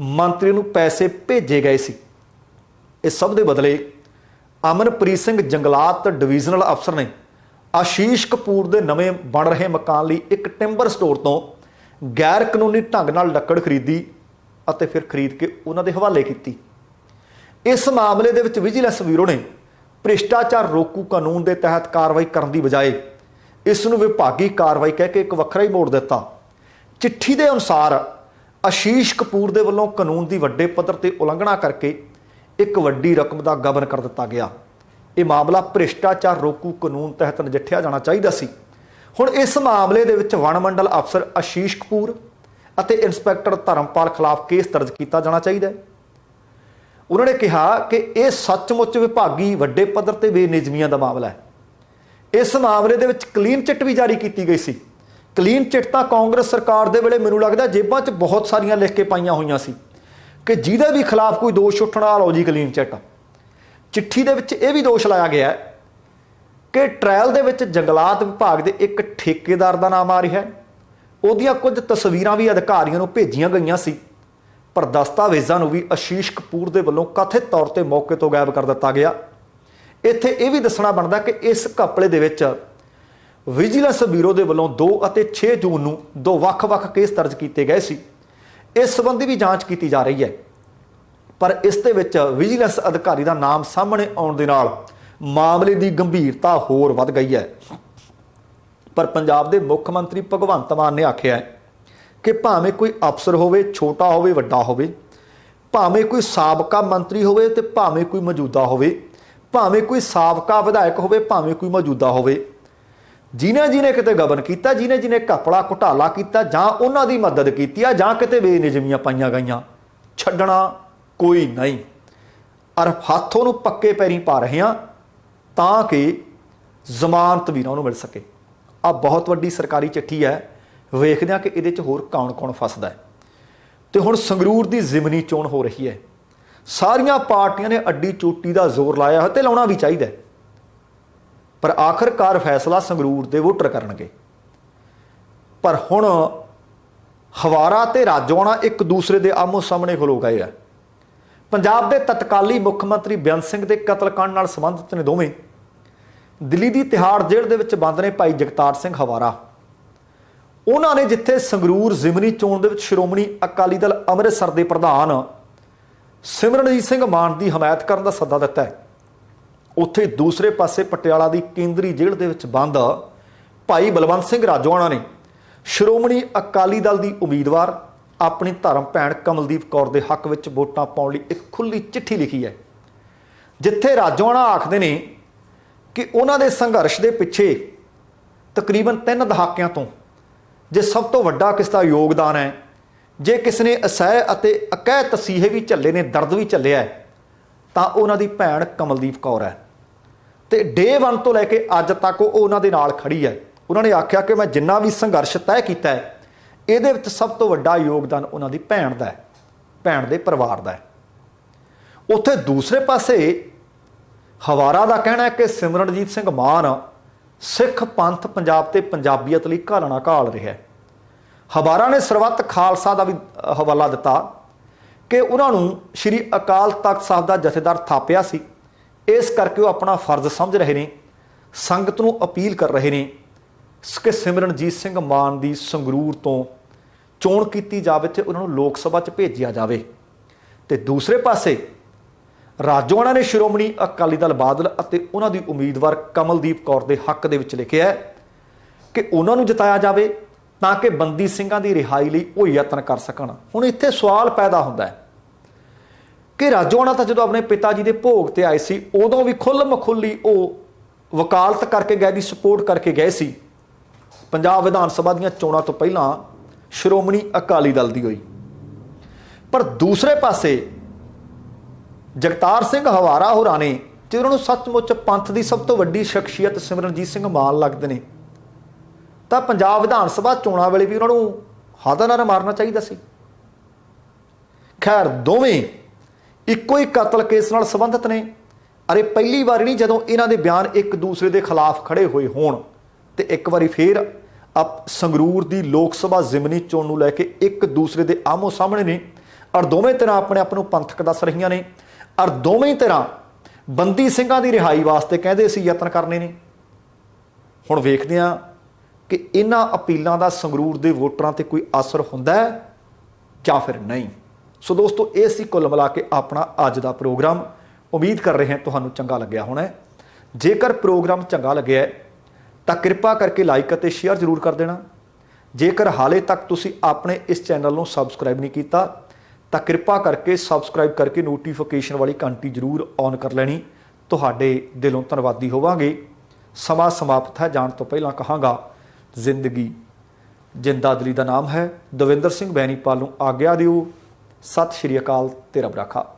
ਮੰਤਰੀ ਨੂੰ ਪੈਸੇ ਭੇਜੇ ਗਏ ਸੀ। ਇਸ ਸਭ ਦੇ ਬਦਲੇ ਅਮਨਪ੍ਰੀਤ ਸਿੰਘ ਜੰਗਲਾਤ ਡਿਵੀਜ਼ਨਲ ਅਫਸਰ ਨੇ ਆਸ਼ੀਸ਼ ਕਪੂਰ ਦੇ ਨਵੇਂ ਬਣ ਰਹੇ ਮਕਾਨ ਲਈ ਇੱਕ ਟਿੰਬਰ ਸਟੋਰ ਤੋਂ ਗੈਰ ਕਾਨੂੰਨੀ ਢੰਗ ਨਾਲ ਲੱਕੜ ਖਰੀਦੀ ਅਤੇ ਫਿਰ ਖਰੀਦ ਕੇ ਉਹਨਾਂ ਦੇ ਹਵਾਲੇ ਕੀਤੀ। ਇਸ ਮਾਮਲੇ ਦੇ ਵਿੱਚ ਵਿਜੀਲੈਂਸ ਬਿਊਰੋ ਨੇ ਭ੍ਰਿਸ਼ਟਾਚਾਰ ਰੋਕੂ ਕਾਨੂੰਨ ਦੇ ਤਹਿਤ ਕਾਰਵਾਈ ਕਰਨ ਦੀ ਬਜਾਏ ਇਸ ਨੂੰ ਵਿਭਾਗੀ ਕਾਰਵਾਈ ਕਹਿ ਕੇ ਇੱਕ ਵੱਖਰਾ ਹੀ ਮੋੜ ਦਿੱਤਾ। ਚਿੱਠੀ ਦੇ ਅਨੁਸਾਰ ਆਸ਼ੀਸ਼ ਕਪੂਰ ਦੇ ਵੱਲੋਂ ਕਾਨੂੰਨ ਦੀ ਵੱਡੇ ਪੱਧਰ ਤੇ ਉਲੰਘਣਾ ਕਰਕੇ ਇੱਕ ਵੱਡੀ ਰਕਮ ਦਾ ਗਬਨ ਕਰ ਦਿੱਤਾ ਗਿਆ। ਇਹ ਮਾਮਲਾ ਭ੍ਰਿਸ਼ਟਾਚਾਰ ਰੋਕੂ ਕਾਨੂੰਨ ਤਹਿਤ ਨਜਿੱਠਿਆ ਜਾਣਾ ਚਾਹੀਦਾ ਸੀ। ਹੁਣ ਇਸ ਮਾਮਲੇ ਦੇ ਵਿੱਚ ਵਣ ਮੰਡਲ ਅਫਸਰ ਆਸ਼ੀਸ਼ ਕਪੂਰ ਅਤੇ ਇੰਸਪੈਕਟਰ ਧਰਮਪਾਲ ਖਿਲਾਫ ਕੇਸ ਦਰਜ ਕੀਤਾ ਜਾਣਾ ਚਾਹੀਦਾ ਹੈ। ਉਹਨਾਂ ਨੇ ਕਿਹਾ ਕਿ ਇਹ ਸੱਚਮੁੱਚ ਵਿਭਾਗੀ ਵੱਡੇ ਪੱਧਰ ਤੇ ਬੇਨਿਯਮੀਆਂ ਦਾ ਮਾਮਲਾ ਹੈ। ਇਸ ਮਾਮਲੇ ਦੇ ਵਿੱਚ ਕਲੀਨ ਚਿੱਟ ਵੀ ਜਾਰੀ ਕੀਤੀ ਗਈ ਸੀ। ਕਲੀਨ ਚਿੱਟ ਤਾਂ ਕਾਂਗਰਸ ਸਰਕਾਰ ਦੇ ਵੇਲੇ ਮੈਨੂੰ ਲੱਗਦਾ ਜੇਬਾਂ 'ਚ ਬਹੁਤ ਸਾਰੀਆਂ ਲਿਖ ਕੇ ਪਾਈਆਂ ਹੋਈਆਂ ਸੀ ਕਿ ਜਿਹਦੇ ਵੀ ਖਿਲਾਫ ਕੋਈ ਦੋਸ਼ ਉੱਠਣਾ ਲਓ ਜੀ ਕਲੀਨ ਚਿੱਟ। ਚਿੱਠੀ ਦੇ ਵਿੱਚ ਇਹ ਵੀ ਦੋਸ਼ ਲਾਇਆ ਗਿਆ ਹੈ ਕਿ ਟ੍ਰਾਇਲ ਦੇ ਵਿੱਚ ਜੰਗਲਾਤ ਵਿਭਾਗ ਦੇ ਇੱਕ ਠੇਕੇਦਾਰ ਦਾ ਨਾਮ ਆ ਰਿਹਾ ਹੈ। ਉਹਦੀਆਂ ਕੁਝ ਤਸਵੀਰਾਂ ਵੀ ਅਧਿਕਾਰੀਆਂ ਨੂੰ ਭੇਜੀਆਂ ਗਈਆਂ ਸੀ, ਪਰ ਦਸਤਾਵੇਜ਼ਾਂ ਨੂੰ ਵੀ ਆਸ਼ੀਸ਼ ਕਪੂਰ ਦੇ ਵੱਲੋਂ ਕਥਿਤ ਤੌਰ ਤੇ ਮੌਕੇ ਤੋਂ ਗਾਇਬ ਕਰ ਦਿੱਤਾ ਗਿਆ। ਇੱਥੇ ਇਹ ਵੀ ਦੱਸਣਾ ਬਣਦਾ ਕਿ ਇਸ ਘਪਲੇ ਦੇ ਵਿੱਚ ਵਿਜੀਲੈਂਸ ਬਿਊਰੋ ਦੇ ਵੱਲੋਂ 2 ਅਤੇ 6 ਜੂਨ ਨੂੰ 2 ਵੱਖ-ਵੱਖ ਕੇਸ ਦਰਜ ਕੀਤੇ ਗਏ ਸੀ। ਇਸ ਸੰਬੰਧੀ ਵੀ ਜਾਂਚ ਕੀਤੀ ਜਾ ਰਹੀ ਹੈ, ਪਰ ਇਸ ਦੇ ਵਿੱਚ ਵਿਜੀਲੈਂਸ ਅਧਿਕਾਰੀ ਦਾ ਨਾਮ ਸਾਹਮਣੇ ਆਉਣ ਦੇ ਨਾਲ ਮਾਮਲੇ ਦੀ ਗੰਭੀਰਤਾ ਹੋਰ ਵੱਧ ਗਈ ਹੈ। ਪਰ ਪੰਜਾਬ ਦੇ ਮੁੱਖ ਮੰਤਰੀ ਭਗਵੰਤ ਮਾਨ ਨੇ ਆਖਿਆ ਹੈ ਕਿ ਭਾਵੇਂ ਕੋਈ ਅਫਸਰ ਹੋਵੇ, ਛੋਟਾ ਹੋਵੇ, ਵੱਡਾ ਹੋਵੇ, ਭਾਵੇਂ ਕੋਈ ਸਾਬਕਾ ਮੰਤਰੀ ਹੋਵੇ ਤੇ ਭਾਵੇਂ ਕੋਈ ਮੌਜੂਦਾ ਹੋਵੇ, ਭਾਵੇਂ ਕੋਈ ਸਾਬਕਾ ਵਿਧਾਇਕ ਹੋਵੇ, ਭਾਵੇਂ ਕੋਈ ਮੌਜੂਦਾ ਹੋਵੇ, ਜਿਹਨੇ ਕਿਤੇ ਗਬਨ ਕੀਤਾ, ਜਿਹਨੇ ਘਪਲਾ ਘੁਟਾਲਾ ਕੀਤਾ ਜਾਂ ਉਹਨਾਂ ਦੀ ਮਦਦ ਕੀਤੀ ਆ ਜਾਂ ਕਿਤੇ ਬੇਨਿਯਮੀਆਂ ਪਾਈਆਂ ਗਈਆਂ, ਛੱਡਣਾ ਕੋਈ ਨਹੀਂ। ਅਰ ਹੱਥੋਂ ਨੂੰ ਪੱਕੇ ਪੈਰੀਂ ਪਾ ਰਹੇ ਹਾਂ ਤਾਂ ਕਿ ਜ਼ਮਾਨਤ ਵੀ ਨਾ ਉਹਨੂੰ ਮਿਲ ਸਕੇ। ਆ ਬਹੁਤ ਵੱਡੀ ਸਰਕਾਰੀ ਚਿੱਠੀ ਹੈ। ਵੇਖਦੇ ਹਾਂ ਕਿ ਇਹਦੇ 'ਚ ਹੋਰ ਕੌਣ ਫਸਦਾ ਹੈ। ਤੇ ਹੁਣ ਸੰਗਰੂਰ ਦੀ ਜ਼ਿਮਨੀ ਚੋਣ ਹੋ ਰਹੀ ਹੈ। ਸਾਰੀਆਂ ਪਾਰਟੀਆਂ ਨੇ ਅੱਡੀ ਚੋਟੀ ਦਾ ਜ਼ੋਰ ਲਾਇਆ ਹੈ ਤੇ ਲਾਉਣਾ ਵੀ ਚਾਹੀਦਾ, ਪਰ ਆਖਰਕਾਰ ਫੈਸਲਾ ਸੰਗਰੂਰ ਦੇ ਵੋਟਰ ਕਰਨਗੇ। ਪਰ ਹੁਣ ਹਵਾਰਾ ਤੇ ਰਾਜੋਆਣਾ ਇੱਕ ਦੂਸਰੇ ਦੇ ਆਮੋ ਸਾਹਮਣੇ ਖਲੋ ਗਏ ਆ। ਪੰਜਾਬ ਦੇ ਤਤਕਾਲੀ ਮੁੱਖ ਮੰਤਰੀ ਬੇਅੰਤ ਸਿੰਘ ਦੇ ਕਤਲकांड ਨਾਲ ਸੰਬੰਧਿਤ ਨੇ ਦੋਵੇਂ। ਦਿੱਲੀ ਦੀ ਤਿਹਾੜ ਜੇਲ੍ਹ ਦੇ ਵਿੱਚ ਬੰਦ ਨੇ ਭਾਈ ਜਗਤਾਰ ਸਿੰਘ ਹਵਾਰਾ। ਉਹਨਾਂ ਨੇ ਜਿੱਥੇ ਸੰਗਰੂਰ ਜ਼ਿਮਨੀ ਚੋਣ ਦੇ ਵਿੱਚ ਸ਼੍ਰੋਮਣੀ ਅਕਾਲੀ ਦਲ ਅੰਮ੍ਰਿਤਸਰ ਦੇ ਪ੍ਰਧਾਨ ਸਿਮਰਨਜੀਤ ਸਿੰਘ ਮਾਨ ਦੀ ਹਮਾਇਤ ਕਰਨ ਦਾ ਸੱਦਾ ਦਿੱਤਾ ਹੈ, ਉੱਥੇ ਦੂਸਰੇ ਪਾਸੇ ਪਟਿਆਲਾ ਦੀ ਕੇਂਦਰੀ ਜੇਲ੍ਹ ਦੇ ਵਿੱਚ ਬੰਦ ਭਾਈ ਬਲਵੰਤ ਸਿੰਘ ਰਾਜੋਆਣਾ ਨੇ ਸ਼੍ਰੋਮਣੀ ਅਕਾਲੀ ਦਲ ਦੀ ਉਮੀਦਵਾਰ ਆਪਣੀ ਧਰਮ ਭੈਣ ਕਮਲਦੀਪ ਕੌਰ ਦੇ ਹੱਕ ਵਿੱਚ ਵੋਟਾਂ ਪਾਉਣ ਲਈ ਇੱਕ ਖੁੱਲ੍ਹੀ ਚਿੱਠੀ ਲਿਖੀ ਹੈ, ਜਿੱਥੇ ਰਾਜੋਆਣਾ ਆਖਦੇ ਨੇ ਕਿ ਉਹਨਾਂ ਦੇ ਸੰਘਰਸ਼ ਦੇ ਪਿੱਛੇ ਤਕਰੀਬਨ 3 ਦਹਾਕਿਆਂ ਤੋਂ ਜੇ ਸਭ ਤੋਂ ਵੱਡਾ ਕਿਸ ਦਾ ਯੋਗਦਾਨ ਹੈ, ਜੇ ਕਿਸ ਨੇ ਅਸਹਿ ਅਤੇ ਅਕਹਿ ਤਸੀਹੇ ਵੀ ਝੱਲੇ ਨੇ, ਦਰਦ ਵੀ ਝੱਲਿਆ, ਤਾਂ ਉਹਨਾਂ ਦੀ ਭੈਣ ਕਮਲਦੀਪ ਕੌਰ ਹੈ। ਤੇ ਡੇ 1 ਤੋਂ ਲੈ ਕੇ ਅੱਜ ਤੱਕ ਉਹ ਉਹਨਾਂ ਦੇ ਨਾਲ ਖੜੀ ਹੈ। ਉਹਨਾਂ ਨੇ ਆਖਿਆ ਕਿ ਮੈਂ ਜਿੰਨਾ ਵੀ ਸੰਘਰਸ਼ ਤੈਅ ਕੀਤਾ ਹੈ, ਇਹਦੇ ਵਿੱਚ ਸਭ ਤੋਂ ਵੱਡਾ ਯੋਗਦਾਨ ਉਹਨਾਂ ਦੀ ਭੈਣ ਦਾ ਹੈ, ਭੈਣ ਦੇ ਪਰਿਵਾਰ ਦਾ ਹੈ। ਉੱਥੇ ਦੂਸਰੇ ਪਾਸੇ ਹਵਾਰਾ ਦਾ ਕਹਿਣਾ ਹੈ ਕਿ ਸਿਮਰਨਜੀਤ ਸਿੰਘ ਮਾਨ ਸਿੱਖ ਪੰਥ ਪੰਜਾਬ ਤੇ ਪੰਜਾਬੀਅਤ ਲਈ ਘਾਲਣਾ ਘਾਲ ਰਿਹਾ ਹੈ। ਹਵਾਰਾ ਨੇ ਸਰਬੱਤ ਖਾਲਸਾ ਦਾ ਵੀ ਹਵਾਲਾ ਦਿੱਤਾ ਕਿ ਉਹਨਾਂ ਨੂੰ ਸ਼੍ਰੀ ਅਕਾਲ ਤਖਤ ਸਾਹਿਬ ਦਾ ਜਥੇਦਾਰ ਥਾਪਿਆ ਸੀ, ਇਸ ਕਰਕੇ ਉਹ ਆਪਣਾ ਫਰਜ਼ ਸਮਝ ਰਹੇ ਨੇ, ਸੰਗਤ ਨੂੰ ਅਪੀਲ ਕਰ ਰਹੇ ਨੇ ਕਿ ਸਿਮਰਨਜੀਤ ਸਿੰਘ ਮਾਨ ਦੀ ਸੰਗਰੂਰ ਤੋਂ ਚੋਣ ਕੀਤੀ ਜਾਵੇ ਤੇ ਉਹਨਾਂ ਨੂੰ ਲੋਕ ਸਭਾ 'ਚ ਭੇਜਿਆ ਜਾਵੇ। ਤੇ ਦੂਸਰੇ ਪਾਸੇ ਰਾਜੋਆਣਾ ਨੇ ਸ਼੍ਰੋਮਣੀ ਅਕਾਲੀ ਦਲ ਬਾਦਲ ਅਤੇ ਉਹਨਾਂ ਦੀ ਉਮੀਦਵਾਰ ਕਮਲਦੀਪ ਕੌਰ ਦੇ ਹੱਕ ਦੇ ਵਿੱਚ ਲਿਖਿਆ ਹੈ ਕਿ ਉਹਨਾਂ ਨੂੰ ਜਿਤਾਇਆ ਜਾਵੇ ਤਾਂ ਕਿ ਬੰਦੀ ਸਿੰਘਾਂ ਦੀ ਰਿਹਾਈ ਲਈ ਉਹ ਯਤਨ ਕਰ ਸਕਣ। ਹੁਣ ਇੱਥੇ ਸਵਾਲ ਪੈਦਾ ਹੁੰਦਾ ਹੈ ਕਿ ਰਾਜੋਆਣਾ ਤਾਂ ਜਦੋਂ ਆਪਣੇ ਪਿਤਾ ਜੀ ਦੇ ਭੋਗ ਤੇ ਆਏ ਸੀ, ਉਦੋਂ ਵੀ ਖੁੱਲ੍ਹ ਮਖੁੱਲੀ ਉਹ ਵਕਾਲਤ ਕਰਕੇ ਗਏ, ਦੀ ਸਪੋਰਟ ਕਰਕੇ ਗਏ ਸੀ। ਪੰਜਾਬ ਵਿਧਾਨ ਸਭਾ ਦੀਆਂ ਚੋਣਾਂ ਤੋਂ ਪਹਿਲਾਂ ਸ਼੍ਰੋਮਣੀ ਅਕਾਲੀ ਦਲ ਦੀ ਹੋਈ। ਪਰ ਦੂਸਰੇ ਪਾਸੇ ਜਗਤਾਰ ਸਿੰਘ ਹਵਾਰਾ ਹੋਰਾਂ ਨੇ, ਤੇ ਉਹਨਾਂ ਨੂੰ ਸੱਚਮੁੱਚ ਪੰਥ ਦੀ ਸਭ ਤੋਂ ਵੱਡੀ ਸ਼ਖਸੀਅਤ ਸਿਮਰਨਜੀਤ ਸਿੰਘ ਮਾਨ ਲੱਗਦੇ ਨੇ, ਤਾਂ ਪੰਜਾਬ ਵਿਧਾਨ ਸਭਾ ਚੋਣਾਂ ਵੇਲੇ ਵੀ ਉਹਨਾਂ ਨੂੰ ਹਾਦਾ ਨਾਰਾ ਮਾਰਨਾ ਚਾਹੀਦਾ ਸੀ। ਖੈਰ, ਦੋਵੇਂ ਇੱਕੋ ਹੀ ਕਤਲ ਕੇਸ ਨਾਲ ਸੰਬੰਧਿਤ ਨੇ। ਅਰੇ ਪਹਿਲੀ ਵਾਰੀ ਨਹੀਂ ਜਦੋਂ ਇਹਨਾਂ ਦੇ ਬਿਆਨ ਇੱਕ ਦੂਸਰੇ ਦੇ ਖਿਲਾਫ ਖੜੇ ਹੋਏ ਹੋਣ, ਤੇ ਇੱਕ ਵਾਰੀ ਫੇਰ ਸੰਗਰੂਰ ਦੀ ਲੋਕ ਸਭਾ ਜ਼ਿਮਨੀ ਚੋਣ ਨੂੰ ਲੈ ਕੇ ਇੱਕ ਦੂਸਰੇ ਦੇ ਆਮੋ ਸਾਹਮਣੇ ਨੇ। ਔਰ ਦੋਵੇਂ ਧਿਰਾਂ ਆਪਣੇ ਆਪ ਨੂੰ ਪੰਥਕ ਦੱਸ ਰਹੀਆਂ ਨੇ, ਔਰ ਦੋਵੇਂ ਧਿਰਾਂ ਬੰਦੀ ਸਿੰਘਾਂ ਦੀ ਰਿਹਾਈ ਵਾਸਤੇ ਕਹਿੰਦੇ ਅਸੀਂ ਯਤਨ ਕਰਨੇ ਨੇ। ਹੁਣ ਵੇਖਦੇ ਹਾਂ ਕਿ ਇਹਨਾਂ ਅਪੀਲਾਂ ਦਾ ਸੰਗਰੂਰ ਦੇ ਵੋਟਰਾਂ ਤੇ ਕੋਈ ਅਸਰ ਹੁੰਦਾ ਹੈ ਜਾਂ ਫਿਰ ਨਹੀਂ। ਸੋ ਦੋਸਤੋ, ਇਹ ਸੀ ਕੁੱਲ ਮਿਲਾ ਕੇ ਆਪਣਾ ਅੱਜ ਦਾ ਪ੍ਰੋਗਰਾਮ। ਉਮੀਦ ਕਰ ਰਹੇ ਹਾਂ ਤੁਹਾਨੂੰ ਚੰਗਾ ਲੱਗਿਆ ਹੋਣਾ। ਜੇਕਰ ਪ੍ਰੋਗਰਾਮ ਚੰਗਾ ਲੱਗਿਆ ਤਾਂ ਕਿਰਪਾ ਕਰਕੇ ਲਾਈਕ ਅਤੇ ਸ਼ੇਅਰ ਜ਼ਰੂਰ ਕਰ ਦੇਣਾ। ਜੇਕਰ ਹਾਲੇ ਤੱਕ ਤੁਸੀਂ ਆਪਣੇ ਇਸ ਚੈਨਲ ਨੂੰ ਸਬਸਕ੍ਰਾਈਬ ਨਹੀਂ ਕੀਤਾ ਤਾਂ ਕਿਰਪਾ ਕਰਕੇ ਸਬਸਕ੍ਰਾਈਬ ਕਰਕੇ ਨੋਟੀਫਿਕੇਸ਼ਨ ਵਾਲੀ ਘੰਟੀ ਜ਼ਰੂਰ ਔਨ ਕਰ ਲੈਣੀ। ਤੁਹਾਡੇ ਦਿਲੋਂ ਧੰਨਵਾਦੀ ਹੋਵਾਂਗੇ। ਸਮਾਂ ਸਮਾਪਤ ਹੈ, ਜਾਣ ਤੋਂ ਪਹਿਲਾਂ ਕਹਾਂਗਾ, ਜ਼ਿੰਦਗੀ ਜਿੰਦਾਦਿਲੀ ਦਾ ਨਾਮ ਹੈ। ਦਵਿੰਦਰ ਸਿੰਘ ਬੈਨੀਪਾਲ ਨੂੰ ਆਗਿਆ ਦਿਓ। ਸਤਿ ਸ਼੍ਰੀ ਅਕਾਲ ਤੇ ਰੱਬ ਰਾਖਾ।